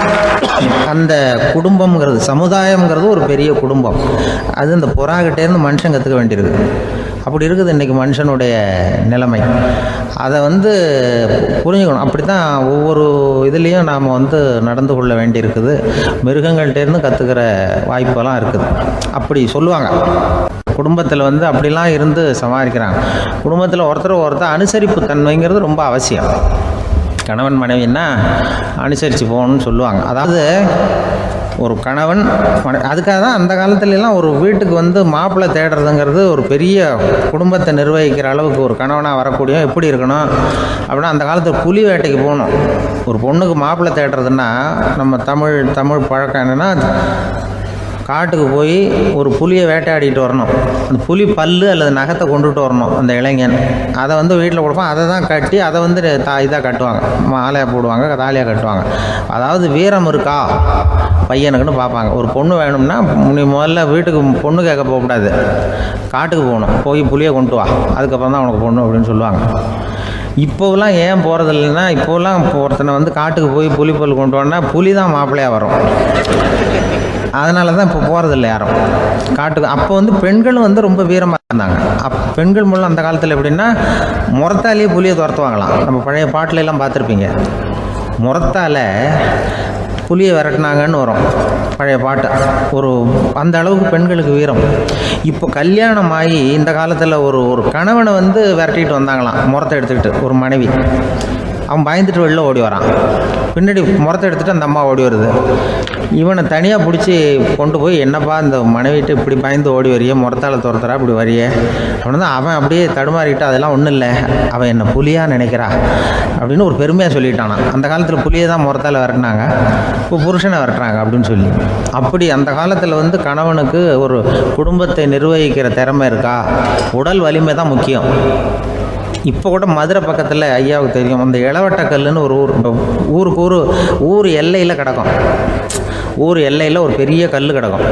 அந்த குடும்பம்ங்கிறது, சமுதாயம்ங்கிறது ஒரு பெரிய குடும்பம். அது இந்த புறாக்கிட்டேருந்து மனுஷன் கற்றுக்க வேண்டியிருக்கு. அப்படி இருக்குது இன்றைக்கி மனுஷனுடைய நிலைமை. அதை புரிஞ்சுக்கணும். அப்படி தான் ஒவ்வொரு இதுலேயும் நாம் நடந்து கொள்ள வேண்டியிருக்குது. மிருகங்கள்டேருந்து கற்றுக்கிற வாய்ப்பெல்லாம் இருக்குது. அப்படி சொல்லுவாங்க, குடும்பத்தில் அப்படிலாம் இருந்து சமாளிக்கிறாங்க. குடும்பத்தில் ஒருத்தர் அனுசரிப்பு தன்மைங்கிறது ரொம்ப அவசியம். கணவன் மனைவின்னா அனுசரித்து போகணும்னு சொல்லுவாங்க. அதாவது ஒரு கணவன் அதுக்காக தான் அந்த காலத்துலலாம் ஒரு வீட்டுக்கு மாப்பிள்ளை தேடுறதுங்கிறது ஒரு பெரிய குடும்பத்தை நிர்வகிக்கிற அளவுக்கு ஒரு கணவனாக வரக்கூடிய எப்படி இருக்கணும் அப்படின்னா, அந்த காலத்தில் புலி வேட்டைக்கு போகணும். ஒரு பொண்ணுக்கு மாப்பிள்ளை தேடுறதுன்னா நம்ம தமிழ் பழக்கம் என்னென்னா, காட்டுக்கு போய் ஒரு புலியை வேட்டையாடிட்டு வரணும். அந்த புலி பல்லு அல்லது நகத்தை கொண்டுட்டு வரணும் அந்த இளைஞன். அதை வீட்டில் கொடுப்பான். அதை தான் கட்டி அதை இதாக கட்டுவாங்க, மாலையாக போடுவாங்க, தாலியாக கட்டுவாங்க. அதாவது வீரம் இருக்கா பையனுக்குன்னு பார்ப்பாங்க. ஒரு பொண்ணு வேணும்னா முதல்ல வீட்டுக்கு பொண்ணு கேட்க போகக்கூடாது, காட்டுக்கு போகணும், போய் புலியை கொண்டு வா, அதுக்கப்புறம் தான் உனக்கு பொண்ணு அப்படின்னு சொல்லுவாங்க. இப்போலாம் ஏன் போகிறது இல்லைன்னா, இப்போலாம் ஒருத்தனை காட்டுக்கு போய் புலிப்பல் கொண்டு வரனா புலி தான் மாப்பிள்ளையாக வரும். அதனால தான் இப்போ போகிறதில்ல யாரும் காட்டுக்கு. அப்போ பெண்களும் ரொம்ப வீரமாக இருந்தாங்க. பெண்கள் மூலம் அந்த காலத்தில் எப்படின்னா, முறத்தாலேயே புலியை துரத்துவாங்களாம். நம்ம பழைய பாட்டிலெல்லாம் பார்த்துருப்பீங்க, முறத்தால் புலியை விரட்டினாங்கன்னு வரும் பழைய பாட்டு. அந்த அளவுக்கு பெண்களுக்கு வீரம். இப்போ கல்யாணம் ஆகி இந்த காலத்தில் ஒரு கணவனை விரட்டிட்டு வந்தாங்களாம் முறத்தை எடுத்துக்கிட்டு. ஒரு மனைவி அவன் பயந்துட்டு வெளில ஓடி வரான். பின்னாடி முறத்தை எடுத்துகிட்டு அந்த அம்மா ஓடி வருது. இவனை தனியாக பிடிச்சி கொண்டு போய், என்னப்பா இந்த மனைவிட்டு இப்படி பயந்து ஓடி வரையே, முறத்தால் துரத்துறா இப்படி வரையே அப்படின்னா அவன் அப்படியே தடுமாறிக்கிட்டு, அதெல்லாம் ஒன்றும் இல்லை, அவன் என்ன புலியாக நினைக்கிறா அப்படின்னு ஒரு பெருமையாக சொல்லிட்டானான். அந்த காலத்தில் புலியை தான் முறத்தால் விரட்டினாங்க, இப்போ புருஷனை விரட்டுறாங்க அப்படின்னு சொல்லி. அப்படி அந்த காலத்தில் வந்து கணவனுக்கு ஒரு குடும்பத்தை நிர்வகிக்கிற திறமை இருக்கா, உடல் வலிமை தான் முக்கியம். இப்போ கூட மதுரை பக்கத்தில் ஐயாவுக்கு தெரியும், அந்த இளவட்டக்கல்லுன்னு ஒரு ஊருக்கு ஊர் எல்லையில் கிடக்கும். ஊர் எல்லையில் ஒரு பெரிய கல் கிடக்கும்.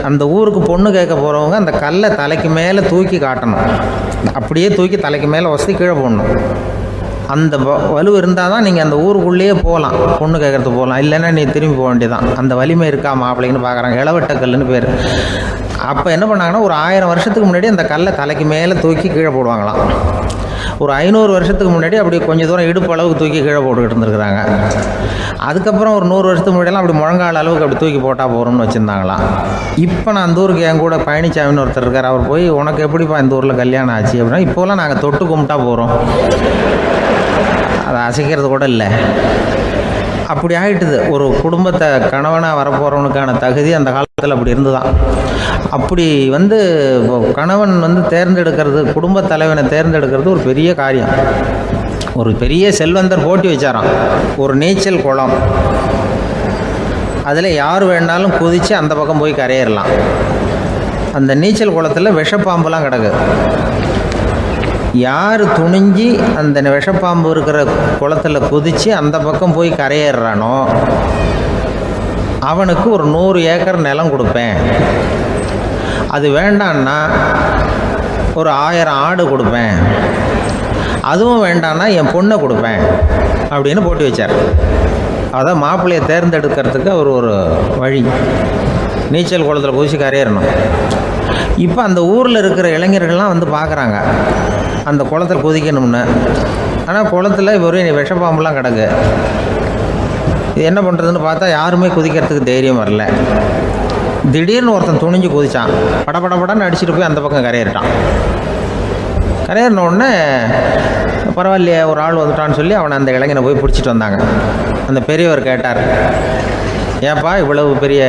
அந்த ஊருக்கு பொண்ணு கேட்க போகிறவங்க அந்த கல்லை தலைக்கு மேலே தூக்கி காட்டணும். அப்படியே தூக்கி தலைக்கு மேலே வசதி கீழே போடணும். அந்த வலு இருந்தால் தான் நீங்கள் அந்த ஊருக்குள்ளேயே போகலாம், பொண்ணு கேட்குறதுக்கு போகலாம். இல்லைன்னா நீ திரும்பி போக வேண்டியதான். அந்த வலிமை இருக்கா மாப்பிள்ளைன்னு பார்க்குறாங்க. இளவட்டக்கல்லுன்னு பேர். அப்போ என்ன பண்ணாங்கன்னா, ஒரு 1000 வருஷத்துக்கு முன்னாடி அந்த கல்லை தலைக்கு மேலே தூக்கி கீழே போடுவாங்களாம். ஒரு 500 வருஷத்துக்கு முன்னாடி அப்படி கொஞ்சம் தூரம் இடுப்பு அளவுக்கு தூக்கி கீழே போட்டுக்கிட்டு இருந்துருக்குறாங்க. அதுக்கப்புறம் ஒரு 100 வருஷத்துக்கு முன்னாடியெல்லாம் அப்படி முழங்கால் அளவுக்கு அப்படி தூக்கி போட்டால் போகிறோம்னு வச்சுருந்தாங்களாம். இப்போ நான் அந்த ஊருக்கு என் கூட பழனிசாமின்னு ஒருத்தர் இருக்கார். அவர் போய், உனக்கு எப்படிப்பா இந்த ஊரில் கல்யாணம் ஆச்சு அப்படின்னா, இப்போலாம் நாங்கள் தொட்டு கும்பிட்டா போகிறோம், அதை அசைக்கிறது கூட இல்லை. அப்படி ஆகிட்டுது. ஒரு குடும்பத்தை கணவனாக வரப்போகிறவனுக்கான தகுதி அந்த காலத்தில் அப்படி இருந்துதான். அப்படி வந்து கணவன் வந்து தேர்ந்தெடுக்கிறது, குடும்ப தலைவனை தேர்ந்தெடுக்கிறது ஒரு பெரிய காரியம். ஒரு பெரிய செல்வந்தர் போட்டி வச்சாராம், ஒரு நீச்சல் குளம், அதில் யார் வேணாலும் குதித்து அந்த பக்கம் போய் கரையேறலாம். அந்த நீச்சல் குளத்தில் விஷப்பாம்புலாம் கிடக்கு. யார் துணிஞ்சி அந்த விஷப்பாம்பு இருக்கிற குளத்தில் குதித்து அந்த பக்கம் போய் கரையேறானோ அவனுக்கு ஒரு 100 ஏக்கர் நிலம் கொடுப்பேன். அது வேண்டான்னா ஒரு 1000 ஆடு கொடுப்பேன். அதுவும் வேண்டான்னா என் பொண்ணை கொடுப்பேன் அப்படின்னு போட்டி வச்சார். அதான் மாப்பிள்ளையை தேர்ந்தெடுக்கிறதுக்கு அவர் ஒரு வழி, நீச்சல் குளத்தில் குதிச்சு கரையேறணும். இப்போ அந்த ஊரில் இருக்கிற இளைஞர்கள்லாம் வந்து பார்க்குறாங்க அந்த குளத்தில் குதிக்கணும்னு. ஆனால் குளத்தில் ஒரே விஷப்பாம்புலாம் கிடக்கு. இது என்ன பண்ணுறதுன்னு பார்த்தா யாருமே குதிக்கிறதுக்கு தைரியம் வரல. திடீர்னு ஒருத்தன் துணிஞ்சு குதிச்சான். படபடன்னு அடிச்சுட்டு போய் அந்த பக்கம் கரையேறிட்டான். கரையேறின உடனே பரவாயில்லையே ஒரு ஆள் வந்துட்டான்னு சொல்லி அவனை அந்த இளைஞனை போய் பிடிச்சிட்டு வந்தாங்க. அந்த பெரியவர் கேட்டார், ஏப்பா இவ்வளவு பெரிய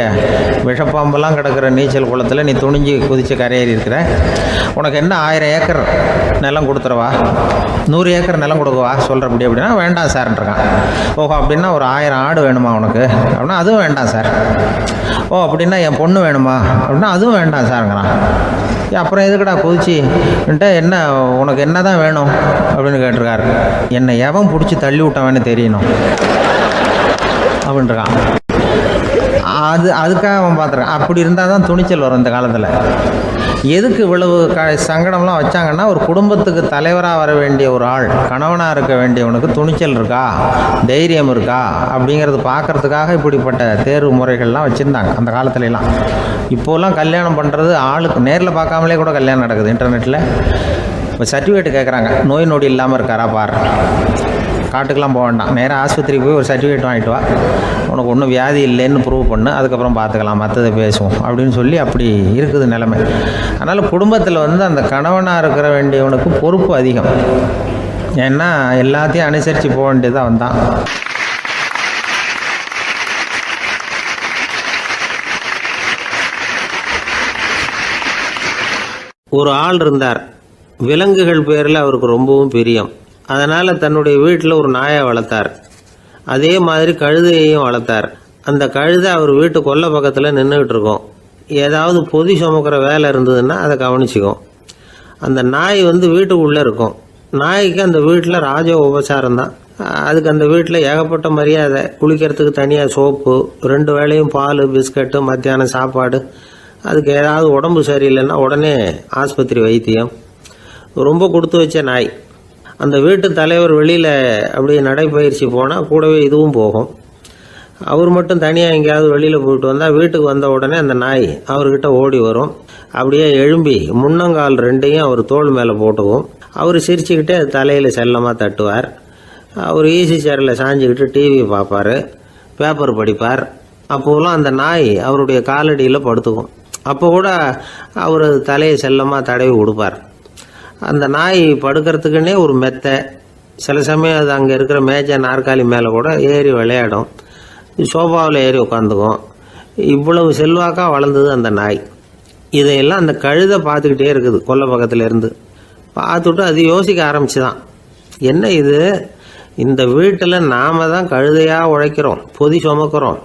விஷப்பாம்பெல்லாம் கிடக்கிற நீச்சல் குளத்தில் நீ துணிஞ்சு குதித்து கரையேறி இருக்கிற, உனக்கு என்ன 1000 ஏக்கர் நிலம் கொடுத்துருவா, 100 ஏக்கர் நிலம் கொடுக்குவா சொல்கிறபடி அப்படின்னா, வேண்டாம் சார்ன்றான். ஓஹோ அப்படின்னா ஒரு 1000 ஆடு வேணுமா உனக்கு அப்படின்னா, அதுவும் வேண்டாம் சார். ஓ அப்படின்னா என் பொண்ணு வேணுமா அப்படின்னா, அதுவும் வேண்டாம் சாருங்கிறான். அப்புறம் எதுக்கடா குதிச்சுன்ட்டு, என்ன உனக்கு என்ன தான் வேணும் அப்படின்னு கேட்டிருக்காரு. என்னை எவன் பிடிச்சி தள்ளி விட்டவன்னு தெரியணும் அப்படின்றான். அதுக்காக அவன் பார்த்துருக்கான். அப்படி இருந்தால் தான் துணிச்சல் வரும் இந்த காலத்தில். எதுக்கு இவ்வளவு சங்கடம்லாம் வச்சாங்கன்னா, ஒரு குடும்பத்துக்கு தலைவராக வர வேண்டிய ஒரு ஆள், கணவனாக இருக்க வேண்டியவனுக்கு துணிச்சல் இருக்கா, தைரியம் இருக்கா அப்படிங்கிறது பார்க்குறதுக்காக இப்படிப்பட்ட தேர்வு முறைகள்லாம் வச்சுருந்தாங்க அந்த காலத்துலலாம். இப்போலாம் கல்யாணம் பண்ணுறது ஆளுக்கு நேரில் பார்க்காமலே கூட கல்யாணம் நடக்குது இன்டர்நெட்டில். இப்போ சர்டிஃபிகேட் கேட்குறாங்க, நோய் நொடி இல்லாமல் இருக்காரா பார். காட்டுக்கெலாம் போக வேண்டாம், நேராக ஆஸ்பத்திரிக்கு போய் ஒரு சர்டிஃபிகேட் வாங்கிட்டு வா, உனக்கு ஒன்றும் வியாதி இல்லைன்னு ப்ரூவ் பண்ணு, அதுக்கப்புறம் பார்த்துக்கலாம், மற்றதை பேசுவோம் அப்படின்னு சொல்லி அப்படி இருக்குது நிலைமை. அதனால் குடும்பத்தில் வந்து அந்த கணவனாக இருக்கிற வேண்டியவனுக்கு பொறுப்பு அதிகம். ஏன்னா எல்லாத்தையும் அனுசரித்து போக வேண்டியதாக வந்தான். ஒரு ஆள் இருந்தார். விலங்குகள் பேரில் அவருக்கு ரொம்பவும் பிரியம். அதனால் தன்னுடைய வீட்டில் ஒரு நாயை வளர்த்தார். அதே மாதிரி கழுதையையும் வளர்த்தார். அந்த கழுதை அவர் வீட்டு கொல்லை பக்கத்தில் நின்றுக்கிட்டு இருக்கும். ஏதாவது பொதி சுமக்கிற வேலை இருந்ததுன்னா அதை கவனிச்சிக்கும். அந்த நாய் வந்து வீட்டுக்குள்ளே இருக்கும். நாய்க்கு அந்த வீட்டில் ராஜ உபசாரம் தான். அதுக்கு அந்த வீட்டில் ஏகப்பட்ட மரியாதை. குளிக்கிறதுக்கு தனியாக சோப்பு, 2 வேளையும் பால், பிஸ்கட்டு, மத்தியானம் சாப்பாடு. அதுக்கு ஏதாவது உடம்பு சரியில்லைன்னா உடனே ஆஸ்பத்திரி வைத்தியம். ரொம்ப கொடுத்து வச்ச நாய். அந்த வீட்டு தலைவர் வெளியில் அப்படியே நடைப்பயிற்சி போனால் கூடவே இதுவும் போகும். அவர் மட்டும் தனியாக எங்கேயாவது வெளியில் போயிட்டு வந்தால் வீட்டுக்கு வந்த உடனே அந்த நாய் அவர்கிட்ட ஓடி வரும். அப்படியே எழும்பி முன்னங்கால் 2ஐயும் அவர் தோள் மேலே போட்டுக்கும். அவர் சிரிச்சுக்கிட்டே தலையில் செல்லமாக தட்டுவார். அவர் ஈசி சேரில் சாஞ்சிக்கிட்டு டிவி பார்ப்பார், பேப்பர் படிப்பார். அப்போலாம் அந்த நாய் அவருடைய காலடியில் படுத்துக்கும். அப்போ கூட அவர் தலையை செல்லமாக தடவி கொடுப்பார். அந்த நாய் படுக்கிறதுக்குன்னே ஒரு மெத்தை, சில சமயம் அது அங்கே இருக்கிற மேஜை நாற்காலி மேலே கூட ஏறி விளையாடும், சோஃபாவில் ஏறி உட்காந்துக்கும். இவ்வளவு செல்வாக்காக வளர்ந்தது அந்த நாய். இதையெல்லாம் அந்த கழுதை பார்த்துக்கிட்டே இருக்குது கொல்லை பக்கத்தில் இருந்து. பார்த்துட்டு அது யோசிக்க ஆரம்பிச்சுதான், என்ன இது, இந்த வீட்டில் நாம் தான் கழுதையாக உழைக்கிறோம், பொதி சுமக்கிறோம்,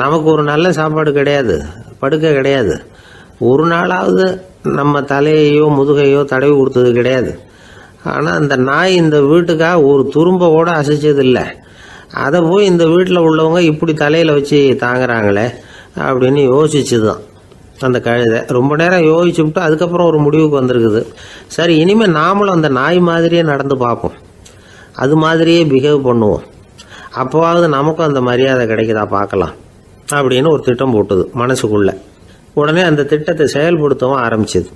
நமக்கு ஒரு நல்ல சாப்பாடு கிடையாது, படுக்கை கிடையாது, ஒரு நாளாவது நம்ம தலையையோ முதுகையோ தடவி கொடுத்தது கிடையாது. ஆனால் அந்த நாய் இந்த வீட்டுக்காக ஒரு துரும்ப கூட அசைச்சதில்லை. அதை போய் இந்த வீட்டில் உள்ளவங்க இப்படி தலையில் வச்சு தாங்குறாங்களே அப்படின்னு யோசிச்சு தான் அந்த கழுதை ரொம்ப நேரம் யோசிச்சுவிட்டு அதுக்கப்புறம் ஒரு முடிவுக்கு வந்திருக்குது. சரி, இனிமேல் நாமளும் அந்த நாய் மாதிரியே நடந்து பார்ப்போம், அது மாதிரியே பிஹேவ் பண்ணுவோம், அப்போவாவது நமக்கும் அந்த மரியாதை கிடைக்குதா பார்க்கலாம் அப்படின்னு ஒரு திட்டம் போட்டுது மனசுக்குள்ள. உடனே அந்த திட்டத்தை செயல்படுத்தவும் ஆரம்பிச்சிது.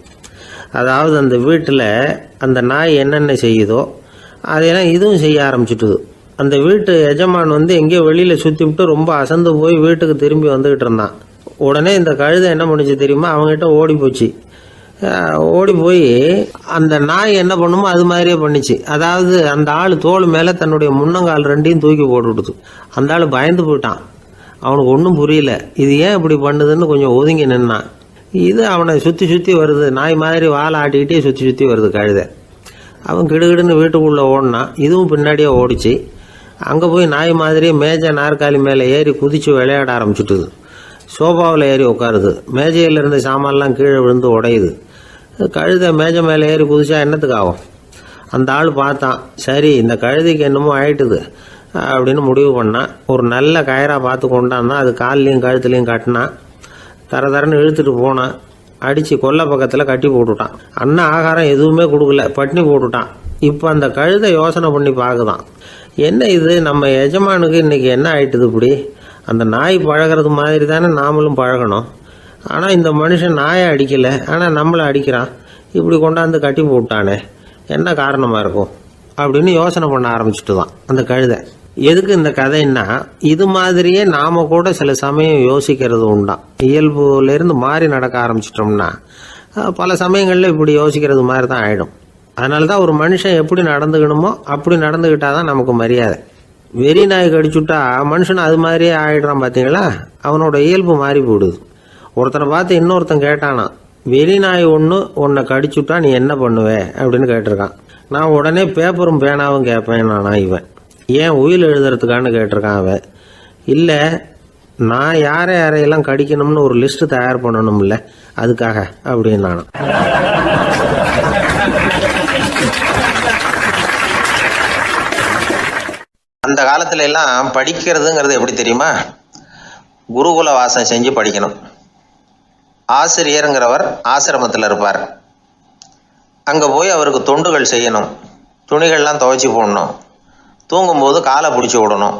அதாவது அந்த வீட்டில் அந்த நாய் என்னென்ன செய்யுதோ அதையெல்லாம் இதுவும் செய்ய ஆரம்பிச்சுட்டுது. அந்த வீட்டு எஜமான் எங்கேயோ வெளியில் சுற்றி விட்டு ரொம்ப அசந்து போய் வீட்டுக்கு திரும்பி வந்துக்கிட்டு இருந்தான். உடனே இந்த கழுதை என்ன பண்ணிச்சு தெரியுமா, அவங்ககிட்ட ஓடி போச்சு. ஓடி போய் அந்த நாய் என்ன பண்ணுமோ அது மாதிரியே பண்ணிச்சு. அதாவது அந்த ஆள் தோள் மேலே தன்னுடைய முன்னங்கால் ரெண்டையும் தூக்கி போட்டு விடுது. அந்த ஆள் பயந்து போயிட்டான். அவனுக்கு ஒன்றும் புரியல, இது ஏன் இப்படி பண்ணுதுன்னு கொஞ்சம் ஒதுங்கி நின்னான். இது அவனை சுற்றி சுற்றி வருது, நாய் மாதிரி வாழை ஆட்டிக்கிட்டே சுற்றி சுற்றி வருது கழுதை. அவன் கிடுகிடுன்னு வீட்டுக்குள்ளே ஓடினான், இதுவும் பின்னாடியே ஓடிச்சு. அங்கே போய் நாய் மாதிரியே மேஜை நாற்காலி மேலே ஏறி குதித்து விளையாட ஆரம்பிச்சுட்டுது. சோஃபாவில் ஏறி உட்காருது, மேஜையில் இருந்த சாமான்லாம் கீழே விழுந்து உடையுது. கழுதை மேஜை மேலே ஏறி குதிச்சா என்னத்துக்கு ஆகும்? அந்த ஆள் பார்த்தான், சரி இந்த கழுதைக்கு என்னமோ ஆயிட்டுது அப்படின்னு முடிவு பண்ணான். ஒரு நல்ல கயிறாக பார்த்து கொண்டான்னா அது கால்லையும் கழுத்துலையும் கட்டினான். தரன்னு இழுத்துட்டு போனான். அடித்து கொல்லை பக்கத்தில் கட்டி போட்டுட்டான். அண்ணன் ஆகாரம் எதுவுமே கொடுக்கல, பட்டினி போட்டுட்டான். இப்போ அந்த கழுதை யோசனை பண்ணி பார்க்குதான், என்ன இது, நம்ம எஜமானுக்கு இன்றைக்கி என்ன ஆயிட்டுது இப்படி? அந்த நாய் பழகிறது மாதிரி தானே நாமளும் பழகணும். ஆனால் இந்த மனுஷன் நாயை அடிக்கலை, ஆனால் நம்மளை அடிக்கிறான், இப்படி கொண்டாந்து கட்டி போட்டானே, என்ன காரணமாக இருக்கும் அப்படின்னு யோசனை பண்ண ஆரம்பிச்சுட்டு தான் அந்த கழுதை. எதுக்கு இந்த கதைன்னா, இது மாதிரியே நாம கூட சில சமயம் யோசிக்கிறது உண்டாம். இயல்புலேருந்து மாறி நடக்க ஆரம்பிச்சிட்டோம்னா பல சமயங்களில் இப்படி யோசிக்கிறது மாதிரி தான் ஆகிடும். அதனால தான் ஒரு மனுஷன் எப்படி நடந்துக்கணுமோ அப்படி நடந்துக்கிட்டா தான் நமக்கு மரியாதை. வெறி நாய் கடிச்சுட்டா மனுஷன் அது மாதிரியே ஆகிடுறான் பார்த்தீங்களா, அவனோட இயல்பு மாறி போடுது. ஒருத்தனை பார்த்து இன்னொருத்தன் கேட்டானா, வெறி நாய் உன்னை கடிச்சுட்டா நீ என்ன பண்ணுவே அப்படின்னு கேட்டிருக்கான். நான் உடனே பேப்பரும் பேனாவும் கேட்பேன் நானா இவன். ஏன் உயில் எழுதுறதுக்கான்னு கேட்டிருக்கான் அவன். இல்லை, நான் யாரையெல்லாம் கடிக்கணும்னு ஒரு லிஸ்ட் தயார் பண்ணணும்ல, அதுக்காக அப்படின்னு நானும். அந்த காலத்துல எல்லாம் படிக்கிறதுங்கிறது எப்படி தெரியுமா, குருகுல வாசம் செஞ்சு படிக்கணும். ஆசிரியருங்கிறவர் ஆசிரமத்தில் இருப்பார். அங்கே போய் அவருக்கு தொண்டுகள் செய்யணும், துணிகள்லாம் துவைச்சி போடணும், தூங்கும்போது காலை பிடிச்சி விடணும்,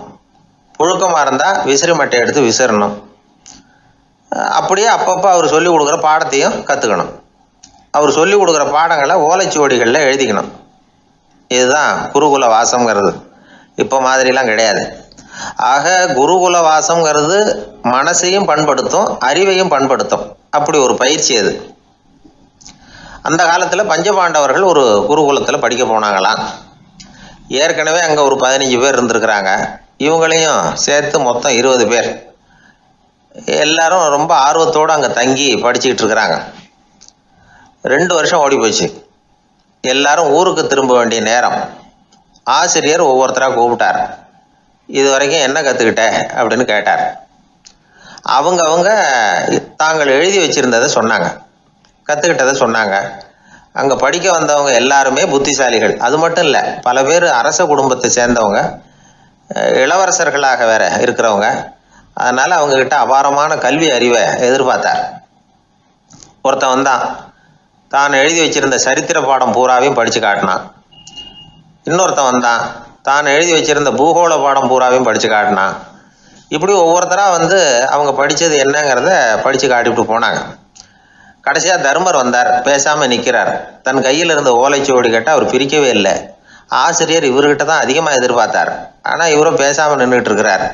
புழுக்கமாக இருந்தால் விசிறி மட்டை எடுத்து விசிறணும். அப்படியே அப்பப்போ அவர் சொல்லிக் கொடுக்குற பாடத்தையும் கற்றுக்கணும். அவர் சொல்லிக் கொடுக்குற பாடங்களை ஓலைச்சுவடிகளில் எழுதிக்கணும். இதுதான் குருகுல வாசம்ங்கிறது. இப்போ மாதிரிலாம் கிடையாது. ஆக குருகுல வாசம்ங்கிறது மனசையும் பண்படுத்தும், அறிவையும் பண்படுத்தும். அப்படி ஒரு பயிற்சி அது. அந்த காலத்தில் பஞ்சபாண்டவர்கள் ஒரு குருகுலத்தில் படிக்க போனாங்களாம். ஏற்கனவே அங்கே ஒரு 15 பேர் இருந்திருக்கிறாங்க. இவங்களையும் சேர்த்து மொத்தம் 20 பேர். எல்லாரும் ரொம்ப ஆர்வத்தோடு அங்கே தங்கி படிச்சுக்கிட்டு இருக்கிறாங்க. 2 வருஷம் ஓடி போச்சு. எல்லாரும் ஊருக்கு திரும்ப வேண்டிய நேரம். ஆசிரியர் ஒவ்வொருத்தராக கூப்பிட்டார். இது வரைக்கும் என்ன கற்றுக்கிட்ட அப்படின்னு கேட்டார். அவங்க தாங்கள் எழுதி வச்சிருந்ததை சொன்னாங்க, கற்றுக்கிட்டதை சொன்னாங்க. அங்கே படிக்க வந்தவங்க எல்லாருமே புத்திசாலிகள். அது மட்டும் இல்லை, பல பேர் அரச குடும்பத்தை சேர்ந்தவங்க, இளவரசர்களாக வேற இருக்கிறவங்க. அதனால் அவங்கக்கிட்ட அபாரமான கல்வி அறிவை எதிர்பார்த்தார். ஒருத்தன் வந்தான், தான் எழுதி வச்சிருந்த சரித்திர பாடம் பூராவையும் படித்து காட்டினான். இன்னொருத்தன் வந்தான், தான் எழுதி வச்சிருந்த பூகோள பாடம் பூராவையும் படித்து காட்டினான். இப்படி ஒவ்வொருத்தராக அவங்க படித்தது என்னங்கிறத படித்து காட்டிவிட்டு போனாங்க. கடைசியாக தர்மர் வந்தார். பேசாமல் நிற்கிறார். தன் கையில் இருந்த ஓலைச்சுவடி கேட்டால் அவர் பிரிக்கவே இல்லை. ஆசிரியர் இவர்கிட்ட தான் அதிகமாக எதிர்பார்த்தார். ஆனால் இவரும் பேசாமல் நின்றுட்டு இருக்கிறார்.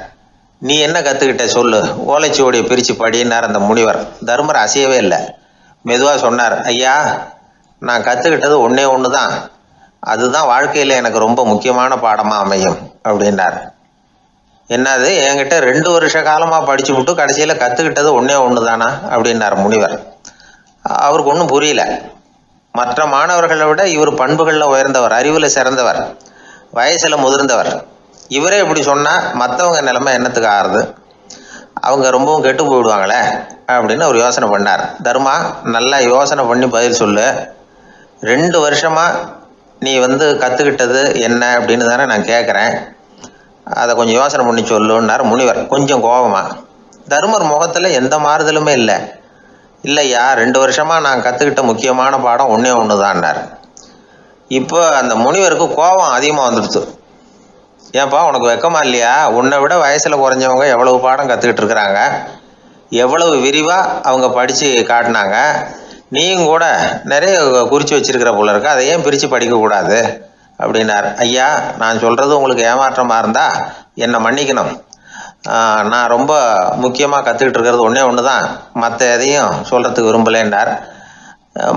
நீ என்ன கற்றுக்கிட்ட சொல்லு, ஓலைச்சுவடியை பிரித்து படினார் அந்த முனிவர். தர்மர் அசையவே இல்லை. மெதுவாக சொன்னார், ஐயா, நான் கற்றுக்கிட்டது ஒன்றே ஒன்று தான். அதுதான் வாழ்க்கையில் எனக்கு ரொம்ப முக்கியமான பாடமாக அமையும் அப்படின்னார். என்னது, என்கிட்ட 2 வருஷ காலமாக படிச்சு விட்டு கடைசியில் கற்றுக்கிட்டது ஒன்று தானா அப்படின்னார் முனிவர். அவருக்கு ஒன்றும் புரியல. மற்ற மாணவர்களை விட இவர் பண்புகளில் உயர்ந்தவர், அறிவில் சிறந்தவர், வயசில் முதிர்ந்தவர். இவரே இப்படி சொன்னால் மற்றவங்க நிலைமை என்னத்துக்கு ஆறுது, அவங்க ரொம்பவும் கெட்டு போயிடுவாங்களே அப்படின்னு அவர் யோசனை பண்ணார். தர்மா, நல்லா யோசனை பண்ணி பதில் சொல்லு. 2 வருஷமாக நீ கற்றுக்கிட்டது என்ன அப்படின்னு தானே நான் கேட்குறேன், அதை கொஞ்சம் யோசனை பண்ணி சொல்லுன்னார் முனிவர் கொஞ்சம் கோபமாக. தர்மர் முகத்தில் எந்த மாறுதலுமே இல்லை. இல்லையா, 2 வருஷமாக நான் கற்றுக்கிட்ட முக்கியமான பாடம் ஒன்று தான்னார். இப்போ அந்த முனிவருக்கு கோபம் அதிகமாக வந்துடுச்சு. ஏன்பா, உனக்கு வெக்கமா இல்லையா? உன்னை விட வயசில் குறைஞ்சவங்க எவ்வளவு பாடம் கற்றுக்கிட்டு இருக்கிறாங்க, எவ்வளவு விரிவாக அவங்க படித்து காட்டினாங்க. நீயும் கூட நிறைய குறித்து வச்சிருக்கிற போல இருக்கு, அதை ஏன் பிரித்து படிக்கக்கூடாது அப்படின்னார். ஐயா, நான் சொல்கிறது உங்களுக்கு ஏமாற்றமாக இருந்தால் என்னை மன்னிக்கணும். நான் ரொம்ப முக்கியமாக கற்றுக்கிட்டு இருக்கிறது ஒன்று தான், மற்ற எதையும் சொல்கிறதுக்கு விரும்பலைன்னார்.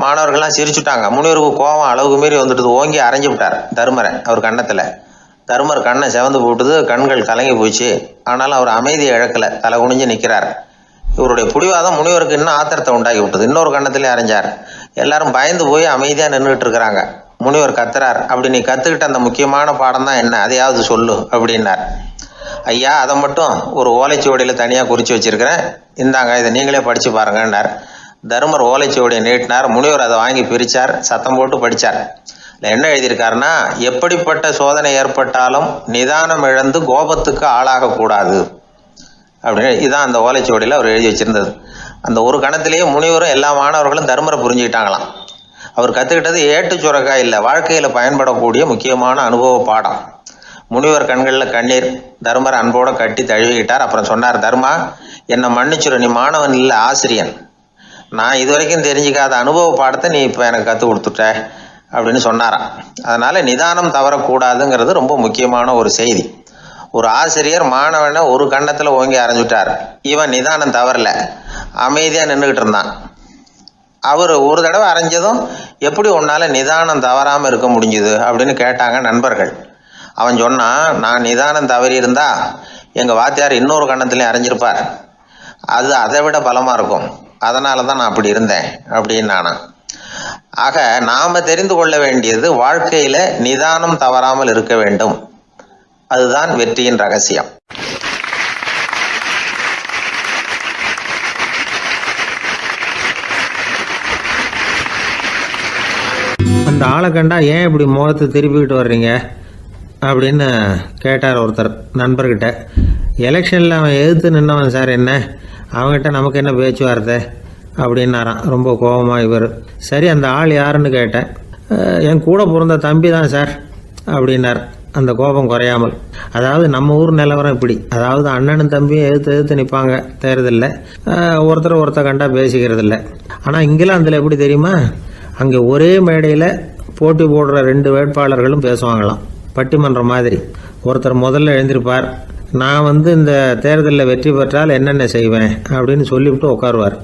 மாணவர்கள்லாம் சிரிச்சுட்டாங்க. முனிவருக்கு கோபம் அளவுக்கு மீறி வந்துட்டு ஓங்கி அரைஞ்சு விட்டார் தர்மரை அவர் கன்னத்தில். தர்மர் கண்ணை செவந்து போட்டுது, கண்கள் கலங்கி போச்சு. ஆனாலும் அவர் அமைதியை இழக்கலை, தலை குனிஞ்சு நிற்கிறார். இவருடைய பிடிவாதம் முனிவருக்கு இன்னும் ஆத்திரத்தை உண்டாக்கி விட்டது. இன்னொரு கண்ணத்திலே அரைஞ்சார். எல்லாரும் பயந்து போய் அமைதியாக நின்றுட்டு இருக்கிறாங்க. முனிவர் கத்துறார், அப்படி நீ கற்றுக்கிட்ட அந்த முக்கியமான பாடம் தான் என்ன, அதையாவது சொல்லு அப்படின்னார். ஐயா, அதை மட்டும் ஒரு ஓலைச்சுவடியில் தனியாக குறித்து வச்சிருக்கிறேன், இந்தாங்க, இதை நீங்களே படித்து பாருங்கன்னார். தர்மர் ஓலைச்சுவடியை நீட்டினார். முனிவர் அதை வாங்கி பிரித்தார், சத்தம் போட்டு படித்தார். என்ன எழுதியிருக்காருன்னா, எப்படிப்பட்ட சோதனை ஏற்பட்டாலும் நிதானம் இழந்து கோபத்துக்கு ஆளாகக்கூடாது அப்படின்னு. இதுதான் அந்த ஓலைச்சுவடியில் அவர் எழுதி வச்சிருந்தது. அந்த ஒரு கணத்திலேயே முனிவரும் எல்லா மாணவர்களும் தர்மரை புரிஞ்சுக்கிட்டாங்களாம். அவர் கற்றுக்கிட்டது ஏட்டு சுரக்காய் இல்லை, வாழ்க்கையில் பயன்படக்கூடிய முக்கியமான அனுபவ பாடம். முனிவர் கண்களில் கண்ணீர். தர்மர் அன்போடு கட்டி தழுவிக்கிட்டார். அப்புறம் சொன்னார், தர்மா, என்னை மன்னிச்சுரு, நீ மாணவன் இல்லை, ஆசிரியன். நான் இது வரைக்கும் தெரிஞ்சிக்காத அனுபவ பாடத்தை நீ இப்போ எனக்கு கற்றுக் கொடுத்துட்ட அப்படின்னு சொன்னாராம். அதனால் நிதானம் தவறக்கூடாதுங்கிறது ரொம்ப முக்கியமான ஒரு செய்தி. ஒரு ஆசிரியர் மாணவனை ஒரு கண்ணத்தில் ஓங்கி அரைஞ்சுட்டார். இவன் நிதானம் தவறல, அமைதியாக நின்றுக்கிட்டு இருந்தான். அவர் ஒரு தடவை அரைஞ்சதும் எப்படி உன்னால் நிதானம் தவறாமல் இருக்க முடிஞ்சுது அப்படின்னு கேட்டாங்க நண்பர்கள். அவன் சொன்னான், நான் நிதானம் தவறி இருந்தா எங்கள் வாத்தியார் இன்னொரு கண்ணத்துலேயும் அரைஞ்சிருப்பார், அது அதை விட பலமாக இருக்கும், அதனால தான் நான் அப்படி இருந்தேன் அப்படின்னு நானான். ஆக நாம் தெரிந்து கொள்ள வேண்டியது, வாழ்க்கையில் நிதானம் தவறாமல் இருக்க வேண்டும். அதுதான் வெற்றியின் ரகசியம். அந்த ஆளை கண்டா ஏன் இப்படி முகத்தை திருப்பிக்கிட்டு வர்றீங்க அப்படின்னு கேட்டார் ஒருத்தர் நண்பர்கிட்ட. எலெக்ஷனில் அவன் எதிர்த்து நின்னவன் சார், என்ன அவங்ககிட்ட நமக்கு என்ன பேச்சுவார்த்தை அப்படின்னாரான் ரொம்ப கோபமாக இவர். சரி, அந்த ஆள் யாருன்னு கேட்டேன். என் கூட பிறந்த தம்பி தான் சார் அப்படின்னார் அந்த கோபம் குறையாமல். அதாவது நம்ம ஊர் நிலவரம் இப்படி, அதாவது அண்ணனும் தம்பியும் எதிர்த்து நிற்பாங்க தேர்தலில், ஒருத்தர் கண்டா பேசிக்கிறது இல்லை. ஆனால் இங்கிலாந்தில் எப்படி தெரியுமா, அங்கே ஒரே மேடையில் போட்டி போடுற 2 வேட்பாளர்களும் பேசுவாங்களாம், பட்டிமன்றம் மாதிரி. ஒருத்தர் முதல்ல எழுந்திருப்பார், நான் இந்த தேர்தலில் வெற்றி பெற்றால் என்னென்ன செய்வேன் அப்படின்னு சொல்லிவிட்டு உட்காருவார்.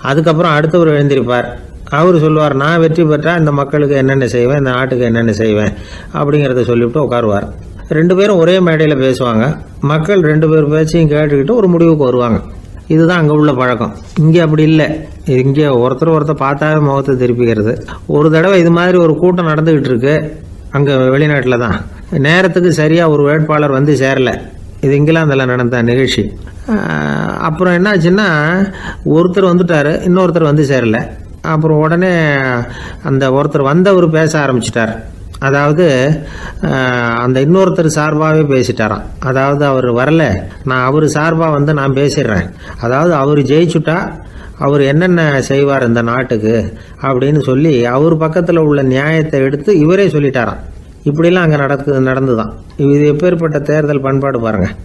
அதுக்கப்புறம் அடுத்தவர் எழுந்திருப்பார், அவர் சொல்லுவார், நான் வெற்றி பெற்றால் இந்த மக்களுக்கு என்னென்ன செய்வேன், இந்த நாட்டுக்கு என்னென்ன செய்வேன் அப்படிங்கிறத சொல்லிவிட்டு உட்காருவார். 2 பேரும் ஒரே மேடையில் பேசுவாங்க. மக்கள் 2 பேர் பேச்சையும் கேட்டுக்கிட்டு ஒரு முடிவுக்கு வருவாங்க. இதுதான் அங்கே உள்ள பழக்கம். இங்கே அப்படி இல்லை. இங்கே ஒருத்தர் பார்த்தாவே முகத்தை திருப்பிக்கிறது. ஒரு தடவை இது மாதிரி ஒரு கூட்டம் நடந்துக்கிட்டு இருக்கு அங்கே வெளிநாட்டில் தான். நேரத்துக்கு சரியாக ஒரு வேட்பாளர் சேரலை. இது இங்கிலாந்தில் நடந்த நிகழ்ச்சி. அப்புறம் என்னாச்சுன்னா, ஒருத்தர் வந்துட்டார், இன்னொருத்தர் சேரலை. அப்புறம் உடனே அந்த ஒருத்தர் வந்தவர் பேச ஆரம்பிச்சிட்டார். அதாவது அந்த இன்னொருத்தர் சார்பாகவே பேசிட்டாராம். அதாவது அவர் வரல, நான் அவர் சார்பாக நான் பேசிடுறேன். அதாவது அவர் ஜெயிச்சுட்டா அவர் என்னென்ன செய்வார் இந்த நாட்டுக்கு அப்படின்னு சொல்லி அவர் பக்கத்தில் உள்ள நியாயத்தை எடுத்து இவரே சொல்லிட்டாராம். இப்படிலாம் அங்கே நடந்துதான். இது எப்பேற்பட்ட தேர்தல் பண்பாடு பாருங்கள்.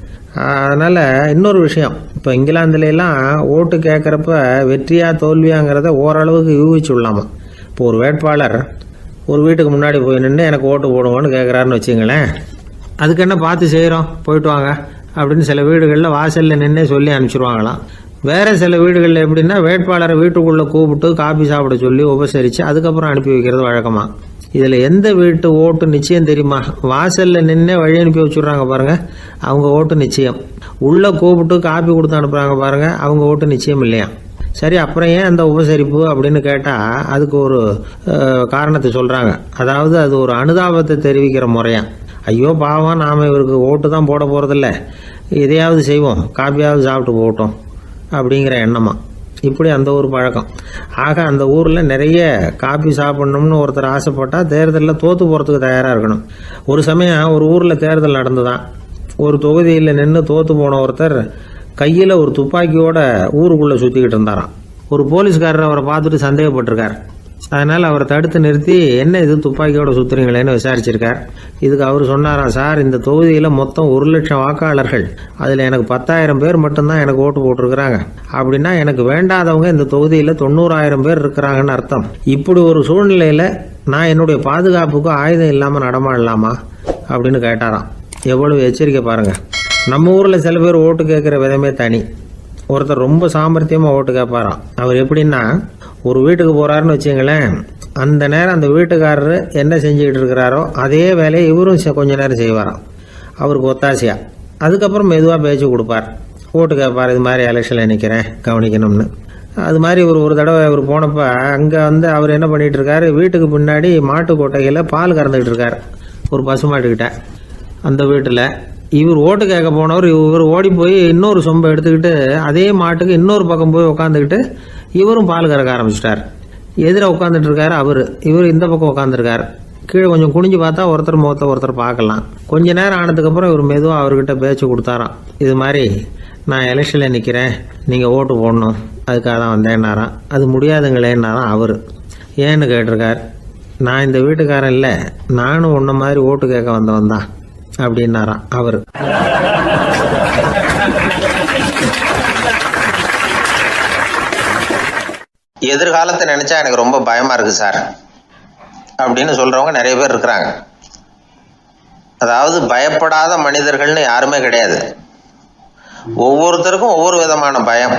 அதனால் இன்னொரு விஷயம், இப்போ இங்கிலாந்துலாம் ஓட்டு கேட்குறப்ப வெற்றியா தோல்வியாங்கிறத ஓரளவுக்கு யூகிச்சு விடலாமா. இப்போ ஒரு வேட்பாளர் ஒரு வீட்டுக்கு முன்னாடி போய் நின்று எனக்கு ஓட்டு போடுவோன்னு கேட்குறாருன்னு வச்சுங்களேன், அதுக்கு என்ன பார்த்து செய்கிறோம், போயிட்டு வாங்க அப்படின்னு சில வீடுகளில் வாசலில் நின்று சொல்லி அனுப்பிச்சிருவாங்களாம். வேறு சில வீடுகளில் எப்படின்னா வேட்பாளரை வீட்டுக்குள்ளே கூப்பிட்டு காபி சாப்பிட சொல்லி உபசரித்து அதுக்கப்புறம் அனுப்பி வைக்கிறது வழக்கமாக. இதில் எந்த வீட்டு ஓட்டு நிச்சயம் தெரியுமா? வாசலில் நின்று வழி அனுப்பி வச்சுட்றாங்க பாருங்கள், அவங்க ஓட்டு நிச்சயம். உள்ளே கூப்பிட்டு காப்பி கொடுத்து அனுப்புகிறாங்க பாருங்கள், அவங்க ஓட்டு நிச்சயம் இல்லையா? சரி, அப்புறம் ஏன் அந்த உபசரிப்பு அப்படின்னு கேட்டால் அதுக்கு ஒரு காரணத்தை சொல்கிறாங்க. அதாவது அது ஒரு அனுதாபத்தை தெரிவிக்கிற முறையா. ஐயோ பாவம், நாம் இவருக்கு ஓட்டு தான் போட போகிறதில்ல, எதையாவது செய்வோம், காப்பியாவது சாப்பிட்டு போகட்டும் அப்படிங்கிற எண்ணமா. இப்படி அந்த ஒரு பழக்கம். ஆக அந்த ஊரில் நிறைய காப்பி சாப்பிட்ணும்னு ஒருத்தர் ஆசைப்பட்டால் தேர்தலில் தோற்று போகிறதுக்கு தயாராக இருக்கணும். ஒரு சமயம் ஒரு ஊரில் தேர்தல் நடந்துதான். ஒரு தொகுதியில் நின்று தோற்று போன ஒருத்தர் கையில் ஒரு துப்பாக்கியோட ஊருக்குள்ளே சுற்றிக்கிட்டு இருந்தாராம். ஒரு போலீஸ்காரர் அவரை பார்த்துட்டு சந்தேகப்பட்டிருக்கார். அதனால் அவரை தடுத்து நிறுத்தி, என்ன இது துப்பாக்கியோட சுற்றுறீங்களேன்னு விசாரிச்சிருக்கார். இதுக்கு அவர் சொன்னாராம், சார், இந்த தொகுதியில் மொத்தம் 1,00,000 வாக்காளர்கள், அதில் எனக்கு 10,000 பேர் மட்டும்தான் எனக்கு ஓட்டு போட்டிருக்கிறாங்க. அப்படின்னா எனக்கு வேண்டாதவங்க இந்த தொகுதியில் 90,000 பேர் இருக்கிறாங்கன்னு அர்த்தம். இப்படி ஒரு சூழ்நிலையில் நான் என்னுடைய பாதுகாப்புக்கு ஆயுதம் இல்லாமல் நடமாடலாமா அப்படின்னு கேட்டாராம். எவ்வளவு எச்சரிக்கை பாருங்கள். நம்ம ஊரில் சில பேர் ஓட்டு கேட்குற விதமே தனி. ஒருத்தர் ரொம்ப சாமர்த்தியமாக ஓட்டு கேட்பாராம். அவர் எப்படின்னா, ஒரு வீட்டுக்கு போகிறாருன்னு வச்சுங்களேன், அந்த நேரம் அந்த வீட்டுக்காரரு என்ன செஞ்சுக்கிட்டு இருக்கிறாரோ அதே வேலையை இவரும் கொஞ்ச நேரம் செய்வாராம், அவருக்கு ஒத்தாசையா. அதுக்கப்புறம் மெதுவாக பேச்சு கொடுப்பார், ஓட்டு கேட்பார், இது மாதிரி எலெக்ஷனில் நிற்கிறேன் கவனிக்கணும்னு. அது மாதிரி ஒரு தடவை அவர் போனப்போ அங்கே அவர் என்ன பண்ணிகிட்டு இருக்காரு, வீட்டுக்கு பின்னாடி மாட்டு கொட்டையில் பால் கறந்துக்கிட்டு இருக்கார் ஒரு பசுமாட்டுக்கிட்ட. அந்த வீட்டில் இவர் ஓட்டு கேட்க போனவர் இவர் ஓடி போய் இன்னொரு சொம்பை எடுத்துக்கிட்டு அதே மாட்டுக்கு இன்னொரு பக்கம் போய் உட்காந்துக்கிட்டு இவரும் பால் கறக்க ஆரம்பிச்சிட்டார். எதிர உட்காந்துட்டு இருக்காரு இவர் இந்த பக்கம் உட்காந்துருக்கார். கீழே கொஞ்சம் குனிஞ்சு பார்த்தா ஒருத்தர் முகத்தை ஒருத்தர் பார்க்கலாம். கொஞ்ச நேரம் ஆனதுக்கப்புறம் இவர் மெதுவாக அவர்கிட்ட பேச்சு கொடுத்தாராம். இது மாதிரி நான் எலெக்ஷனில் நிற்கிறேன், நீங்கள் ஓட்டு போடணும், அதுக்காக தான் வந்தேன்னாராம். அது முடியாதுங்களேன்னாராம் அவர். ஏன்னு கேட்டிருக்கார். நான் இந்த வீட்டுக்காரன் இல்லை, நானும் உன்ன மாதிரி ஓட்டு கேட்க வந்தவன் தான் அப்படின்னாராம் அவர். எதிர்காலத்தை நினைச்சா எனக்கு ரொம்ப பயமா இருக்கு சார் அப்படின்னு சொல்றவங்க நிறைய பேர் இருக்கிறாங்க. அதாவது பயப்படாத மனிதர்கள்னு யாருமே கிடையாது. ஒவ்வொருத்தருக்கும் ஒவ்வொரு விதமான பயம்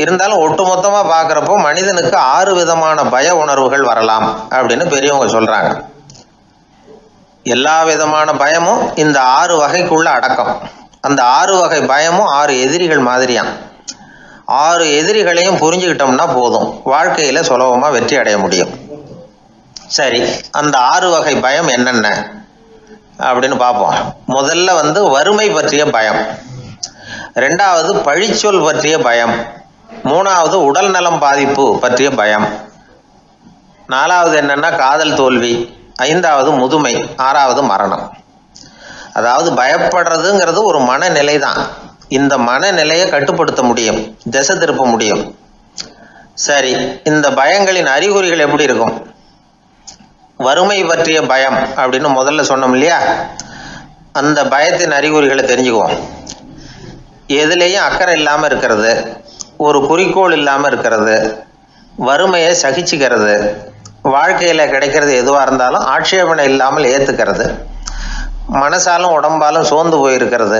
இருந்தாலும் ஒட்டுமொத்தமா பாக்குறப்போ மனிதனுக்கு 6 விதமான பய உணர்வுகள் வரலாம் அப்படின்னு பெரியவங்க சொல்றாங்க. எல்லா விதமான பயமும் இந்த 6 வகைக்குள்ள அடக்கம். அந்த 6 வகை பயமும் 6 எதிரிகள் மாதிரியாம். 6 எதிரிகளையும் புரிஞ்சுக்கிட்டோம்னா போதும், வாழ்க்கையில சுலபமா வெற்றி அடைய முடியும். சரி, அந்த 6 வகை பயம் என்னென்ன அப்படின்னு பார்ப்போம். முதல்ல வறுமை பற்றிய பயம், 2வது பழிச்சொல் பற்றிய பயம், 3வது உடல் நலம் பாதிப்பு பற்றிய பயம், 4வது என்னன்னா காதல் தோல்வி, 5வது முதுமை, 6வது மரணம். அதாவது பயப்படுறதுங்கிறது ஒரு மனநிலை தான். இந்த மனநிலையை கட்டுப்படுத்த முடியும், திசை திருப்ப முடியும். சரி, இந்த பயங்களின் அறிகுறிகள் எப்படி இருக்கும்? வறுமை பற்றிய பயம் அப்படின்னு முதல்ல சொன்னோம் இல்லையா, அந்த பயத்தின் அறிகுறிகளை தெரிஞ்சுக்குவோம். எதுலேயும் அக்கறை இல்லாமல் இருக்கிறது, ஒரு குறிக்கோள் இல்லாமல் இருக்கிறது, வறுமையை சகிச்சுக்கிறது, வாழ்க்கையில் கிடைக்கிறது எதுவாக இருந்தாலும் ஆட்சேபனை இல்லாமல் ஏற்றுக்கிறது, மனசாலும் உடம்பாலும் சோர்ந்து போயிருக்கிறது,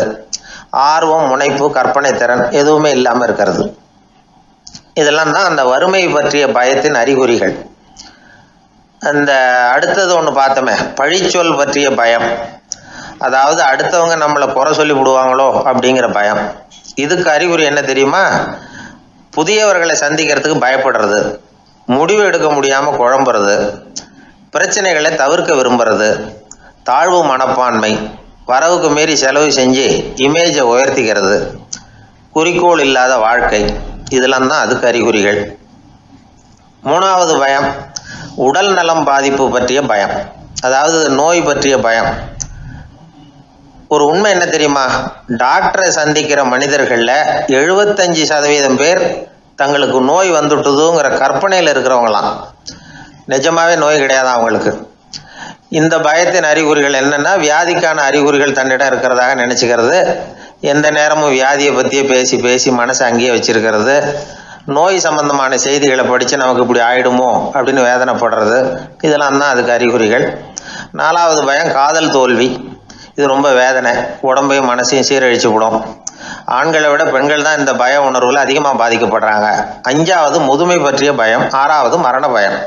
ஆர்வம், முனைப்பு, கற்பனை திறன் எதுவுமே இல்லாமல் இருக்கிறது. இதெல்லாம் தான் அந்த வறுமை பற்றிய பயத்தின் அறிகுறிகள். அந்த அடுத்தது ஒன்று பார்த்தோமே, பழிச்சொல் பற்றிய பயம். அதாவது அடுத்தவங்க நம்மளை குறை சொல்லி விடுவாங்களோ அப்படிங்கிற பயம். இதுக்கு அறிகுறி என்ன தெரியுமா? புதியவர்களை சந்திக்கிறதுக்கு பயப்படுறது, முடிவு எடுக்க முடியாமல் குழம்புறது, பிரச்சனைகளை தவிர்க்க விரும்புறது, தாழ்வு மனப்பான்மை, வரவுக்கு மீறி செலவு செஞ்சு இமேஜை உயர்த்திக்கிறது, குறிக்கோள் இல்லாத வாழ்க்கை, இதெல்லாம் தான் அதுக்கு அறிகுறிகள். 3வது பயம் உடல் நலம் பாதிப்பு பற்றிய பயம், அதாவது நோய் பற்றிய பயம். ஒரு உண்மை என்ன தெரியுமா? டாக்டரை சந்திக்கிற மனிதர்களில் 75% பேர் தங்களுக்கு நோய் வந்துட்டுதுங்கிற கற்பனையில் இருக்கிறவங்களாம். நிஜமாவே நோய் கிடையாது அவங்களுக்கு. இந்த பயத்தின் அறிகுறிகள் என்னன்னா, வியாதிக்கான அறிகுறிகள் தன்னிடம் இருக்கிறதாக நினச்சிக்கிறது, எந்த நேரமும் வியாதியை பற்றியே பேசி பேசி மனசை அங்கேயே வச்சிருக்கிறது, நோய் சம்பந்தமான செய்திகளை படித்து நமக்கு இப்படி ஆயிடுமோ அப்படின்னு வேதனைப்படுறது, இதெல்லாம் தான் அதுக்கு அறிகுறிகள். 4வது பயம் காதல் தோல்வி. இது ரொம்ப வேதனை, உடம்பையும் மனசையும் சீரழிச்சு விடும். ஆண்களை விட பெண்கள் தான் இந்த பய உணர்வுல அதிகமாக பாதிக்கப்படுறாங்க. 5வது முதுமை பற்றிய பயம். 6வது மரண பயம்.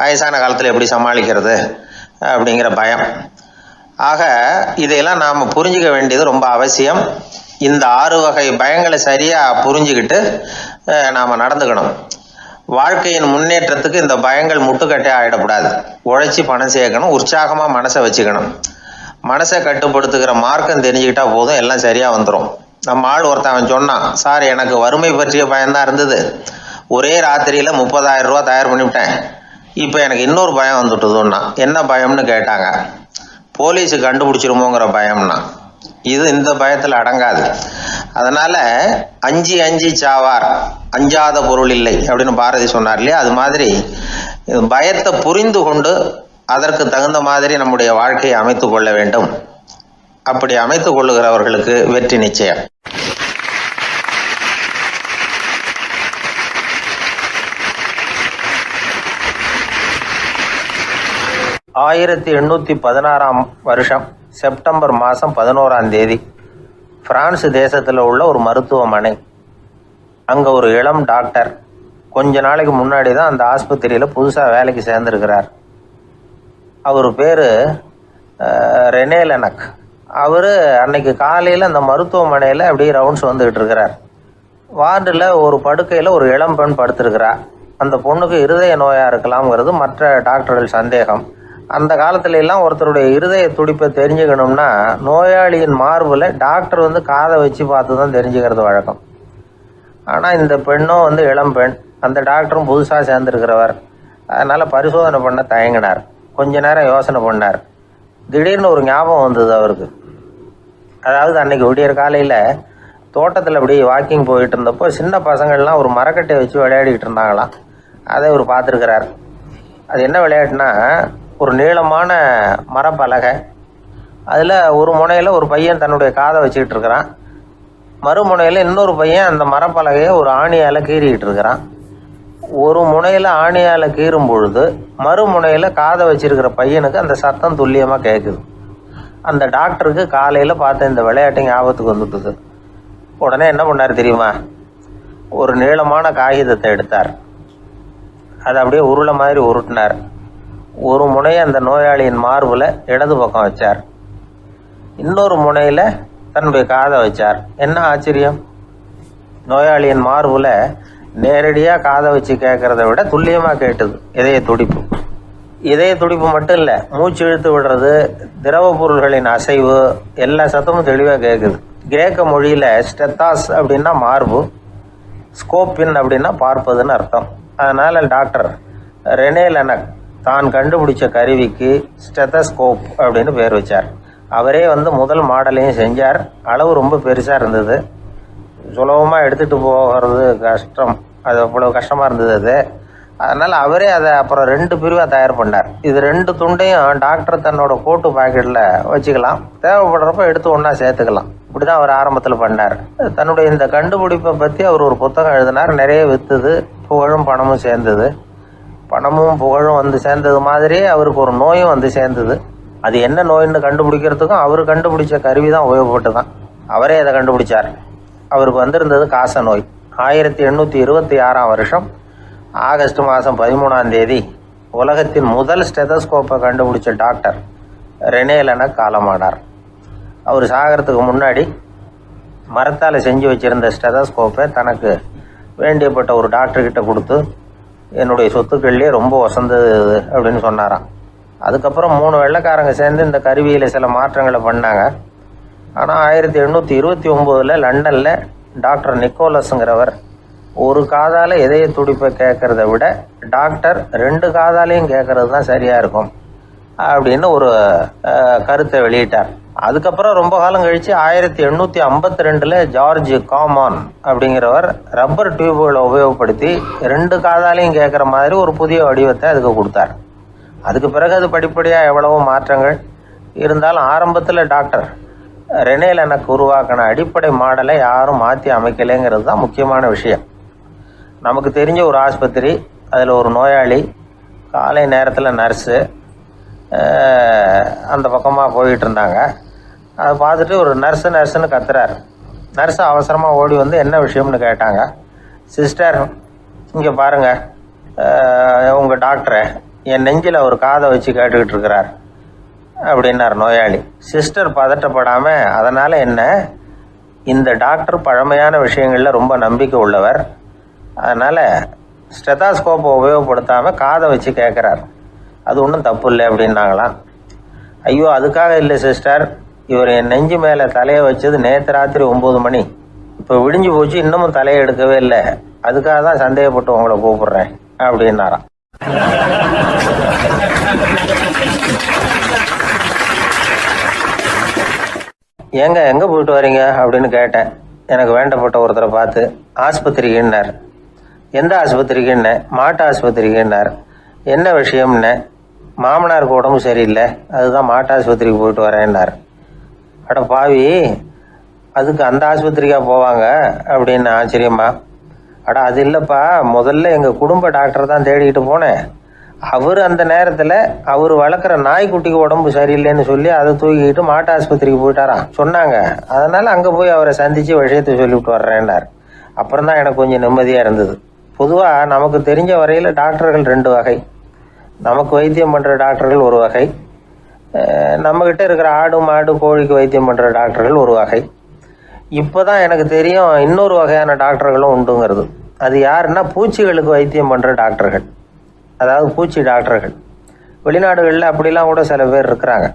வயசான காலத்தில் எப்படி சமாளிக்கிறது அப்படிங்கிற பயம். ஆக இதையெல்லாம் நாம் புரிஞ்சிக்க வேண்டியது ரொம்ப அவசியம். இந்த 6 வகை பயங்களை சரியாக புரிஞ்சுக்கிட்டு நாம் நடந்துக்கணும். வாழ்க்கையின் முன்னேற்றத்துக்கு இந்த பயங்கள் முட்டுக்கட்டே ஆகிடக்கூடாது. உழைச்சி பணம் சேர்க்கணும், உற்சாகமாக மனசை வச்சுக்கணும். மனசை கட்டுப்படுத்துகிற மார்க்கம் தெரிஞ்சுக்கிட்டா போதும், எல்லாம் சரியாக வந்துடும். நம்ம ஆள் ஒருத்தன் சொன்னான், சார் எனக்கு வறுமை பற்றிய பயம்தான் இருந்தது, ஒரே ராத்திரியில் 30,000 ரூபா தயார் பண்ணிவிட்டேன், இப்போ எனக்கு இன்னொரு பயம் வந்துட்டுதுன்னா. என்ன பயம்னு கேட்டாங்க. போலீஸு கண்டுபிடிச்சிருமோங்கிற பயம்னா. இந்த பயத்தில் அடங்காது. அதனால் அஞ்சி சாவார், அஞ்சாத பொருள் இல்லை அப்படின்னு பாரதி சொன்னார் இல்லையா? அது மாதிரி பயத்தை புரிந்து கொண்டு அதற்கு தகுந்த மாதிரி நம்முடைய வாழ்க்கையை அமைத்து கொள்ள வேண்டும். அப்படி அமைத்து கொள்ளுகிறவர்களுக்கு வெற்றி நிச்சயம். 1816 வருஷம் செப்டம்பர் மாதம் 11ஆம் தேதி பிரான்ஸ் தேசத்தில் உள்ள ஒரு மருத்துவமனை. அங்கே ஒரு இளம் டாக்டர் கொஞ்ச நாளைக்கு முன்னாடி தான் அந்த ஆஸ்பத்திரியில் புதுசாக வேலைக்கு சேர்ந்துருக்கிறார். அவர் பேர் ரெனே லெனக். அவர் அன்னைக்கு காலையில் அந்த மருத்துவமனையில் அப்படியே ரவுண்ட்ஸ் வந்துக்கிட்டு இருக்கிறார். வார்டில் ஒரு படுக்கையில் ஒரு இளம் பெண் படுத்திருக்கிறார். அந்த பொண்ணுக்கு இருதய நோயாக இருக்கலாம்ங்கிறது மற்ற டாக்டர்கள் சந்தேகம். அந்த காலத்துல எல்லாம் ஒருத்தருடைய இருதய துடிப்பை தெரிஞ்சுக்கணும்னா நோயாளியின் மார்பில் டாக்டர் காதை வச்சு பார்த்து தான் தெரிஞ்சுக்கிறது வழக்கம். ஆனால் இந்த பெண்ணும் இளம் பெண், அந்த டாக்டரும் புதுசாக சேர்ந்துருக்கிறவர். அதனால் பரிசோதனை பண்ண தயங்கினார். கொஞ்ச நேரம் யோசனை பண்ணார். திடீர்னு ஒரு ஞாபகம் வந்தது அவருக்கு. அதாவது அன்னைக்கு விடியற் காலையில் தோட்டத்தில் அப்படி வாக்கிங் போயிட்டு இருந்தப்போ சின்ன பசங்கள்லாம் ஒரு மரக்கட்டையை வச்சு விளையாடிக்கிட்டு இருந்தாங்களாம். அதை இவர் பார்த்துருக்கிறார். அது என்ன விளையாட்டுனா, ஒரு நீளமான மரப்பலகை, அதில் ஒரு முனையில் ஒரு பையன் தன்னுடைய காதை வச்சுக்கிட்டு இருக்கிறான், மறுமுனையில் இன்னொரு பையன் அந்த மரப்பலகையை ஒரு ஆணியால் கீறிக்கிட்டு இருக்கிறான். ஒரு முனையில் ஆணியால் கீறும் பொழுது மறுமுனையில் காதை வச்சிருக்கிற பையனுக்கு அந்த சத்தம் துல்லியமாக கேட்குது. அந்த டாக்டருக்கு காலையில் பார்த்த இந்த விளையாட்டு ஞாபகத்துக்கு வந்துட்டுது. உடனே என்ன பண்ணார் தெரியுமா? ஒரு நீளமான காகிதத்தை எடுத்தார். அதை அப்படியே உருளை மாதிரி உருட்டினார். ஒரு முனையை அந்த நோயாளியின் மார்பில் இடது பக்கம் வச்சார், இன்னொரு முனையில் தன்னுடைய காதை வச்சார். என்ன ஆச்சரியம்! நோயாளியின் மார்பில் நேரடியாக காதை வச்சு கேட்குறத விட துல்லியமாக கேட்டுது இதய துடிப்பு. இதய துடிப்பு மட்டும் இல்லை, மூச்சு இழுத்து விடுறது, திரவ பொருள்களின் அசைவு, எல்லா சத்தமும் தெளிவாக கேட்குது. கிரேக்க மொழியில் ஸ்டெத்தாஸ் அப்படின்னா மார்பு, ஸ்கோப்பின் அப்படின்னா பார்ப்பதுன்னு அர்த்தம். அதனால் டாக்டர் ரெனே லெனக் தான் கண்டுபிடிச்ச கருவிக்கு ஸ்டெத்தஸ்கோப் அப்படின்னு பேர் வச்சார். அவரே முதல் மாடலையும் செஞ்சார். அளவு ரொம்ப பெருசாக இருந்தது, சுலபமாக எடுத்துகிட்டு போகிறது கஷ்டம், அது அவ்வளோ கஷ்டமாக இருந்தது அது. அதனால் அவரே அதை அப்புறம் 2 பிரிவாக தயார் பண்ணார். இது 2 துண்டையும் டாக்டர் தன்னோட கோட்டு பாக்கெட்டில் வச்சுக்கலாம், தேவைப்படுறப்ப எடுத்து ஒன்றா சேர்த்துக்கலாம். இப்படி தான் அவர் ஆரம்பத்தில் பண்ணார். தன்னுடைய இந்த கண்டுபிடிப்பை பற்றி அவர் ஒரு புத்தகம் எழுதினார். நிறைய விற்றுது, புகழும் பணமும் சேர்ந்தது. பணமும் புகழும் சேர்ந்தது மாதிரியே அவருக்கு ஒரு நோயும் சேர்ந்தது. அது என்ன நோயின்னு கண்டுபிடிக்கிறதுக்கும் அவர் கண்டுபிடிச்ச கருவி தான் உபயோகப்பட்டு தான். அவரே அதை கண்டுபிடிச்சார். அவருக்கு வந்திருந்தது காச நோய். 1826 வருஷம் ஆகஸ்ட் மாதம் 13ஆம் தேதி உலகத்தின் முதல் ஸ்டெதஸ்கோப்பை கண்டுபிடிச்ச டாக்டர் ரெனே லெனக் காலமானார். அவர் சாகிறதுக்கு முன்னாடி மரத்தால் செஞ்சு வச்சுருந்த ஸ்டெதஸ்கோப்பை தனக்கு வேண்டியப்பட்ட ஒரு டாக்டர்கிட்ட கொடுத்து, என்னுடைய சொத்துக்கள்லேயே ரொம்ப வசந்தது அப்படின்னு சொன்னாராம். அதுக்கப்புறம் 3 வெள்ளைக்காரங்க சேர்ந்து இந்த கருவியில் சில மாற்றங்களை பண்ணாங்க. ஆனால் 1829 லண்டனில் டாக்டர் நிக்கோலஸுங்கிறவர் ஒரு காதால் இதய துடிப்பை கேட்குறத விட டாக்டர் 2 காதாலையும் கேட்குறது தான் சரியாக இருக்கும் அப்படின்னு ஒரு கருத்தை வெளியிட்டார். அதுக்கப்புறம் ரொம்ப காலம் கழித்து 1852 ஜார்ஜ் காமான் அப்படிங்கிறவர் ரப்பர் டியூப்களை உபயோகப்படுத்தி 2 காதாலையும் கேட்குற மாதிரி ஒரு புதிய வடிவத்தை அதுக்கு கொடுத்தார். அதுக்கு பிறகு அது படிப்படியாக எவ்வளவோ மாற்றங்கள் இருந்தாலும் ஆரம்பத்தில் டாக்டர் ரெனே லெனக் உருவாக்கின அடிப்படை மாடலை யாரும் மாற்றி அமைக்கலைங்கிறது தான் முக்கியமான விஷயம். நமக்கு தெரிஞ்ச ஒரு ஆஸ்பத்திரி, அதில் ஒரு நோயாளி, காலை நேரத்தில் நர்ஸு அந்த பக்கமாக போயிட்டு இருந்தாங்க. அதை பார்த்துட்டு ஒரு நர்ஸுன்னு கத்துறார். நர்ஸு அவசரமாக ஓடி என்ன விஷயம்னு கேட்டாங்க. சிஸ்டர், இங்கே பாருங்கள், உங்கள் டாக்டரை என் நெஞ்சில் ஒரு காதை வச்சு கேட்டுக்கிட்டு இருக்கிறார் அப்படின்னார் நோயாளி. சிஸ்டர் பதட்டப்படாமல், அதனால் என்ன, இந்த டாக்டர் பழமையான விஷயங்களில் ரொம்ப நம்பிக்கை உள்ளவர், அதனால் ஸ்டெதாஸ்கோப்பை உபயோகப்படுத்தாமல் காதை வச்சு கேட்குறார், அது ஒன்றும் தப்பு இல்லை அப்படின்னாங்களாம். ஐயோ அதுக்காக இல்லை சிஸ்டர், இவர் என் நெஞ்சு மேலே தலையை வச்சது நேற்று ராத்திரி 9 மணி, இப்போ விடிஞ்சு போச்சு, இன்னமும் தலையை எடுக்கவே இல்லை, அதுக்காக தான் சந்தேகப்பட்டு உங்களை கூப்பிடுறேன் அப்படின்னாராம். ஏங்க எங்கே போயிட்டு வரீங்க அப்படின்னு கேட்டேன். எனக்கு வேண்டப்பட்ட ஒருத்தரை பார்த்து. ஆஸ்பத்திரிக்குன்னார். எந்த ஆஸ்பத்திரிக்குன்னே? மாட்டு ஆஸ்பத்திரிக்குன்னார். என்ன விஷயம்னே? மாமனாருக்கு உடம்பு சரியில்லை, அதுதான் மாட்டு ஆஸ்பத்திரிக்கு போயிட்டு வரேன்னார். அட பாவி, அதுக்கு அந்த ஆஸ்பத்திரிக்கா போவாங்க அப்படின்னு ஆச்சரியமா. அட அது இல்லைப்பா, முதல்ல எங்கள் குடும்ப டாக்டர் தான் தேடிக்கிட்டு போனேன். அவர் அந்த நேரத்தில் அவர் வளர்க்குற நாய்க்குட்டிக்கு உடம்பு சரியில்லைன்னு சொல்லி அதை தூக்கிக்கிட்டு மாட்டு ஆஸ்பத்திரிக்கு போயிட்டாராம் சொன்னாங்க. அதனால் அங்கே போய் அவரை சந்தித்து விஷயத்தை சொல்லிவிட்டு வர்றேன்னார். அப்புறம் தான் எனக்கு கொஞ்சம் நிம்மதியாக இருந்தது. பொதுவாக நமக்கு தெரிஞ்ச வரையில் டாக்டர்கள் 2 வகை. நமக்கு வைத்தியம் பண்ணுற டாக்டர்கள் ஒரு வகை, நம்மக்கிட்ட இருக்கிற ஆடு மாடு கோழிக்கு வைத்தியம் பண்ணுற டாக்டர்கள் ஒரு வகை. இப்போ தான் எனக்கு தெரியும் இன்னொரு வகையான டாக்டர்களும் உண்டுங்கிறது. அது யாருன்னா பூச்சிகளுக்கு வைத்தியம் பண்ணுற டாக்டர்கள், அதாவது பூச்சி டாக்டர்கள். வெளிநாடுகளில் அப்படிலாம் கூட சில பேர் இருக்கிறாங்க.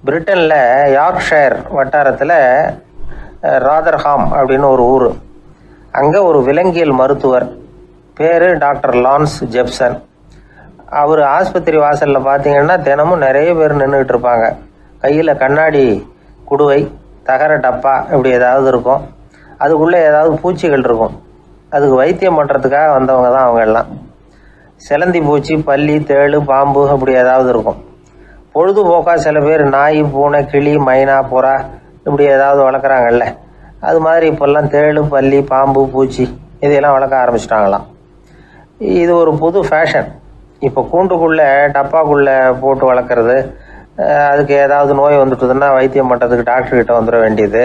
பிரிட்டனில் யார்க்ஷயர் வட்டாரத்தில் ராதர்ஹாம் அப்படின்னு ஒரு ஊர், அங்கே ஒரு விலங்கியல் மருத்துவர் பேர் டாக்டர் லான்ஸ் ஜெப்சன். அவர் ஆஸ்பத்திரி வாசலில் பார்த்தீங்கன்னா தினமும் நிறைய பேர் நின்றுக்கிட்டு இருப்பாங்க. கையில் கண்ணாடி குடுவை, தகர டப்பா இப்படி ஏதாவது இருக்கும், அதுக்குள்ளே ஏதாவது பூச்சிகள் இருக்கும். அதுக்கு வைத்தியம் பண்ணுறதுக்காக வந்தவங்க தான் அவங்க எல்லாம். சிலந்தி பூச்சி, பல்லி, தேளு, பாம்பு அப்படி ஏதாவது இருக்கும். பொழுதுபோக்காக சில பேர் நாய், பூனை, கிளி, மைனா, புறா இப்படி ஏதாவது வளர்க்குறாங்கல்ல, அது மாதிரி இப்போல்லாம் தேளு, பல்லி, பாம்பு, பூச்சி இதையெல்லாம் வளர்க்க ஆரம்பிச்சிட்டாங்களாம். இது ஒரு புது ஃபேஷன். இப்போ கூண்டுக்குள்ளே டப்பாக்குள்ளே போட்டு வளர்க்குறது, அதுக்கு ஏதாவது நோய் வந்துட்டுதுன்னா வைத்தியம் பண்ணுறதுக்கு டாக்டர்கிட்ட வந்துட வேண்டியது,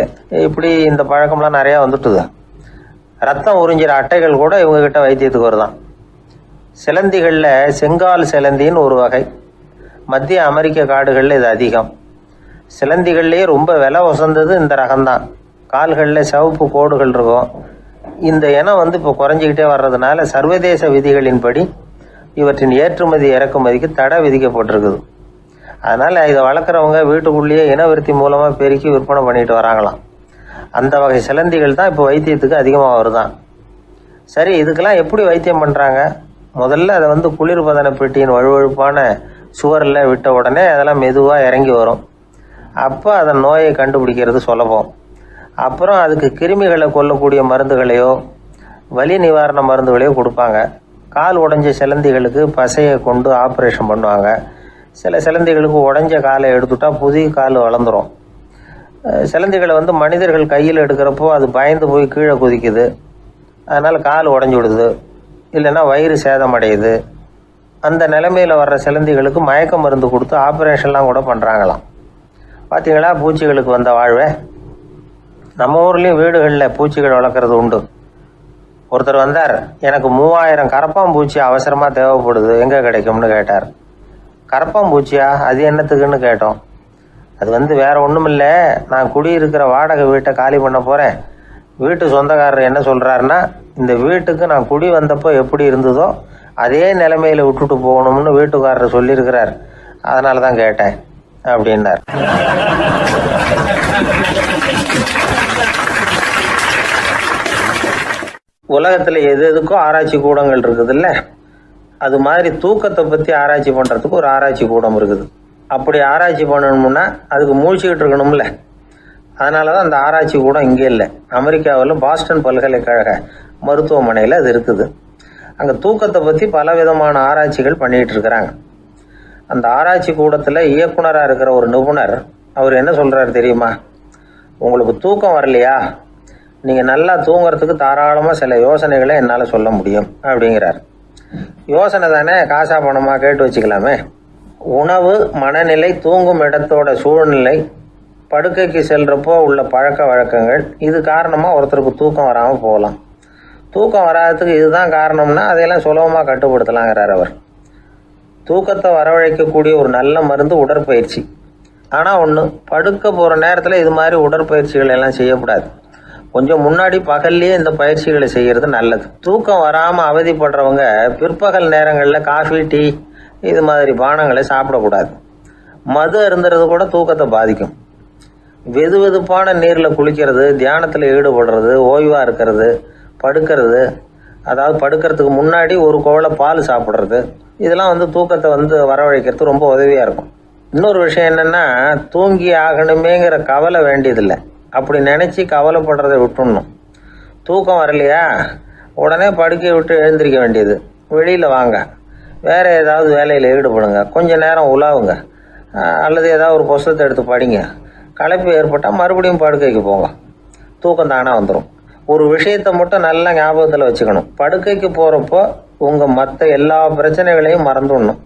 இப்படி இந்த பழக்கம்லாம் நிறையா வந்துட்டுது. ரத்தம் உறிஞ்சிற அட்டைகள் கூட இவங்ககிட்ட வைத்தியத்துக்கு வருதான். சிலந்திகளில் செங்கால் சிலந்தின்னு ஒரு வகை. மத்திய அமெரிக்க காடுகளில் இது அதிகம். சிலந்திகள்லேயே ரொம்ப விலை உசந்தது இந்த ரகம்தான். கால்களில் சிவப்பு கோடுகள் இருக்கும். இந்த இனம் இப்போ குறைஞ்சிக்கிட்டே வர்றதுனால சர்வதேச விதிகளின்படி இவற்றின் ஏற்றுமதி இறக்குமதிக்கு தடை விதிக்கப்பட்டிருக்குது. அதனால் இதை வளர்க்குறவங்க வீட்டுக்குள்ளேயே இனவிருத்தி மூலமாக பெருக்கி விற்பனை பண்ணிட்டு வராங்களாம். அந்த வகை சிலந்திகள் தான் இப்போ வைத்தியத்துக்கு அதிகமாக வருதான். சரி, இதுக்கெல்லாம் எப்படி வைத்தியம் பண்ணுறாங்க? முதல்ல அதை குளிர்பதன பெட்டியின் வழுவழுப்பான சுவரில் விட்ட உடனே அதெல்லாம் மெதுவாக இறங்கி வரும். அப்போ அதன் நோயை கண்டுபிடிக்கிறது சுலபம். அப்புறம் அதுக்கு கிருமிகளை கொல்லக்கூடிய மருந்துகளையோ வலி நிவாரண மருந்துகளையோ கொடுப்பாங்க. கால் உடைஞ்ச சிலந்திகளுக்கு பசையை கொண்டு ஆப்ரேஷன் பண்ணுவாங்க. சில சிலந்திகளுக்கு உடைஞ்ச காலை எடுத்துட்டா புதிய கால் வளர்ந்துடும். சிலந்திகளை மனிதர்கள் கையில் எடுக்கிறப்போ அது பயந்து போய் கீழே குதிக்குது, அதனால் கால் உடஞ்சி விடுது, இல்லைன்னா வயிறு சேதமடையுது. அந்த நிலைமையில் வர்ற சிலந்திகளுக்கு மயக்க மருந்து கொடுத்து ஆப்ரேஷன்லாம் கூட பண்ணுறாங்களாம். பார்த்தீங்களா பூச்சிகளுக்கு வந்த வாழ்வை? நம்ம ஊர்லேயும் வீடுகளில் பூச்சிகள் வளர்க்குறது உண்டு. ஒருத்தர் வந்தார், எனக்கு 3000 கரப்பாம்பூச்சி அவசரமாக தேவைப்படுது, எங்கே கிடைக்கும்னு கேட்டார். கரப்பாம்பூச்சியா? அது என்னத்துக்குன்னு கேட்டோம். அது வேறு ஒன்றும் இல்லை, நான் குடியிருக்கிற வாடகை வீட்டை காலி பண்ண போகிறேன். வீட்டு சொந்தக்காரர் என்ன சொல்கிறாருன்னா, இந்த வீட்டுக்கு நான் குடி வந்தப்போ எப்படி இருந்ததோ அதே நிலைமையில் விட்டுட்டு போகணும்னு வீட்டுக்காரர் சொல்லியிருக்கிறார், அதனால தான் கேட்டேன் அப்படின்னார். உலகத்தில் எது எதுக்கும் ஆராய்ச்சி கூடங்கள் இருக்குதுல்ல, அது மாதிரி தூக்கத்தை பற்றி ஆராய்ச்சி பண்ணுறதுக்கு ஒரு ஆராய்ச்சி கூடம் இருக்குது. அப்படி ஆராய்ச்சி பண்ணணும்னா அதுக்கு மூழ்கிக்கிட்டு இருக்கணும்ல, அதனால தான் அந்த ஆராய்ச்சி கூடம் இங்கே இல்லை. அமெரிக்காவில் பாஸ்டன் பல்கலைக்கழக மருத்துவமனையில் அது இருக்குது. அங்கே தூக்கத்தை பற்றி பலவிதமான ஆராய்ச்சிகள் பண்ணிகிட்டு இருக்கிறாங்க. அந்த ஆராய்ச்சி கூடத்தில் இயக்குனராக இருக்கிற ஒரு நிபுணர், அவர் என்ன சொல்கிறாரு தெரியுமா? உங்களுக்கு தூக்கம் வரலையா, நீங்கள் நல்லா தூங்குறதுக்கு தாராளமாக சில யோசனைகளை என்னால் சொல்ல முடியும் அப்படிங்கிறார். யோசனை தானே, காசா பணமாக கேட்டு வச்சுக்கலாமே. உணவு, மனநிலை, தூங்கும் இடத்தோட சூழ்நிலை, படுக்கைக்கு செல்றப்போ உள்ள பழக்க வழக்கங்கள், இது காரணமாக ஒருத்தருக்கு தூக்கம் வராமல் போகலாம். தூக்கம் வராததுக்கு இதுதான் காரணம்னா அதையெல்லாம் சுலபமாக கட்டுப்படுத்தலாங்கிறார் அவர். தூக்கத்தை வரவழைக்கக்கூடிய ஒரு நல்ல மருந்து உடற்பயிற்சி. ஆனால் ஒன்று, படுக்க போகிற நேரத்தில் இது மாதிரி உடற்பயிற்சிகள் எல்லாம் செய்யக்கூடாது. கொஞ்சம் முன்னாடி பகல்லையே இந்த பயிற்சிகளை செய்கிறது நல்லது. தூக்கம் வராமல் அவதிப்படுறவங்க பிற்பகல் நேரங்களில் காஃபி, டீ இது மாதிரி பானங்களை சாப்பிடக்கூடாது. மது அருந்துறது கூட தூக்கத்தை பாதிக்கும். வெது வெதுப்பான நீரில் குளிக்கிறது, தியானத்தில் ஈடுபடுறது, ஓய்வாக இருக்கிறது, படுக்கிறது, அதாவது படுக்கிறதுக்கு முன்னாடி ஒரு கோவலை பால் சாப்பிட்றது, இதெல்லாம் தூக்கத்தை வரவழைக்கிறது ரொம்ப உதவியாக இருக்கும். இன்னொரு விஷயம் என்னென்னா, தூங்கி ஆகணுமேங்கிற கவலை வேண்டியதில்லை. அப்படி நினச்சி கவலைப்படுறதை விட்டுடணும். தூக்கம் வரலையா, உடனே படுக்கையை விட்டு எழுந்திரிக்க வேண்டியது. வெளியில் வாங்க, வேறு ஏதாவது வேலையில் ஈடுபடுங்க, கொஞ்சம் நேரம் உலாவுங்க, அல்லது ஏதாவது ஒரு புஸ்தகத்தை எடுத்து படிங்க. களைப்பு ஏற்பட்டால் மறுபடியும் படுக்கைக்கு போங்க, தூக்கம் தானாக வந்துடும். ஒரு விஷயத்தை மட்டும் நல்லா ஞாபகத்தில் வச்சுக்கணும். படுக்கைக்கு போகிறப்போ உங்கள் மற்ற எல்லா பிரச்சனைகளையும் மறந்துடணும்.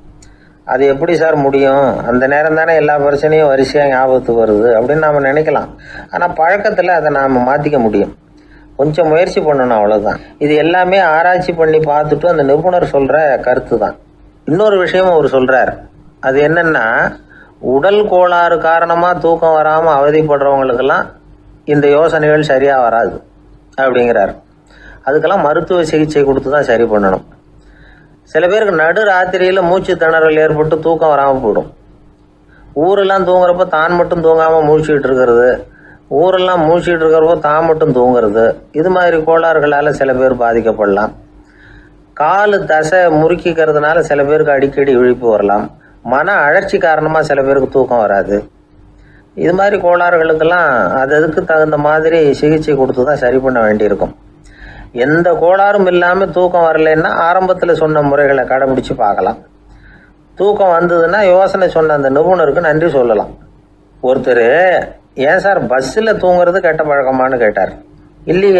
அது எப்படி சார் முடியும், அந்த நேரம் தானே எல்லா பிரச்சனையும் வரிசையாக ஞாபகத்துக்கு வருது அப்படின்னு நாம் நினைக்கலாம். ஆனால் பழக்கத்தில் அதை நாம் மாற்றிக்க முடியும். கொஞ்சம் முயற்சி பண்ணணும், அவ்வளோதான். இது எல்லாமே ஆராய்ச்சி பண்ணி பார்த்துட்டு அந்த நிபுணர் சொல்கிற கருத்து தான். இன்னொரு விஷயமும் அவர் சொல்கிறார். அது என்னென்னா, உடல் கோளாறு காரணமாக தூக்கம் வராமல் அவதிப்படுறவங்களுக்கெல்லாம் இந்த யோசனைகள் சரியாக வராது அப்படிங்கிறார். அதுக்கெல்லாம் மருத்துவ சிகிச்சை கொடுத்து தான் சரி பண்ணணும். சில பேருக்கு நடு ராத்திரியில் மூச்சு திணறல் ஏற்பட்டு தூக்கம் வராமல் போயிடும். ஊரெல்லாம் தூங்குறப்போ தான் மட்டும் தூங்காமல் மூழ்கிட்டு இருக்கிறது, ஊரெல்லாம் மூழ்கிட்டு இருக்கிறப்போ தான் மட்டும் தூங்குறது, இது மாதிரி கோளாறுகளால் சில பேர் பாதிக்கப்படலாம். கால் தசை முறுக்கிக்கிறதுனால சில பேருக்கு அடிக்கடி இழிப்பு வரலாம். மன அழற்சி காரணமாக சில பேருக்கு தூக்கம் வராது. இது மாதிரி கோளாறுகளுக்கெல்லாம் அதுக்கு தகுந்த மாதிரி சிகிச்சை கொடுத்து தான் சரி பண்ண வேண்டியிருக்கும். எந்த கோளாறும் இல்லாமல் தூக்கம் வரலைன்னா ஆரம்பத்தில் சொன்ன முறைகளை கடைபிடிச்சு பார்க்கலாம். தூக்கம் வந்ததுன்னா யோசனை சொன்ன அந்த நிபுணருக்கு நன்றி சொல்லலாம். ஒருத்தர், ஏன் சார் பஸ்ஸில் தூங்குறது கெட்ட பழக்கமானு கேட்டார். இல்லையே,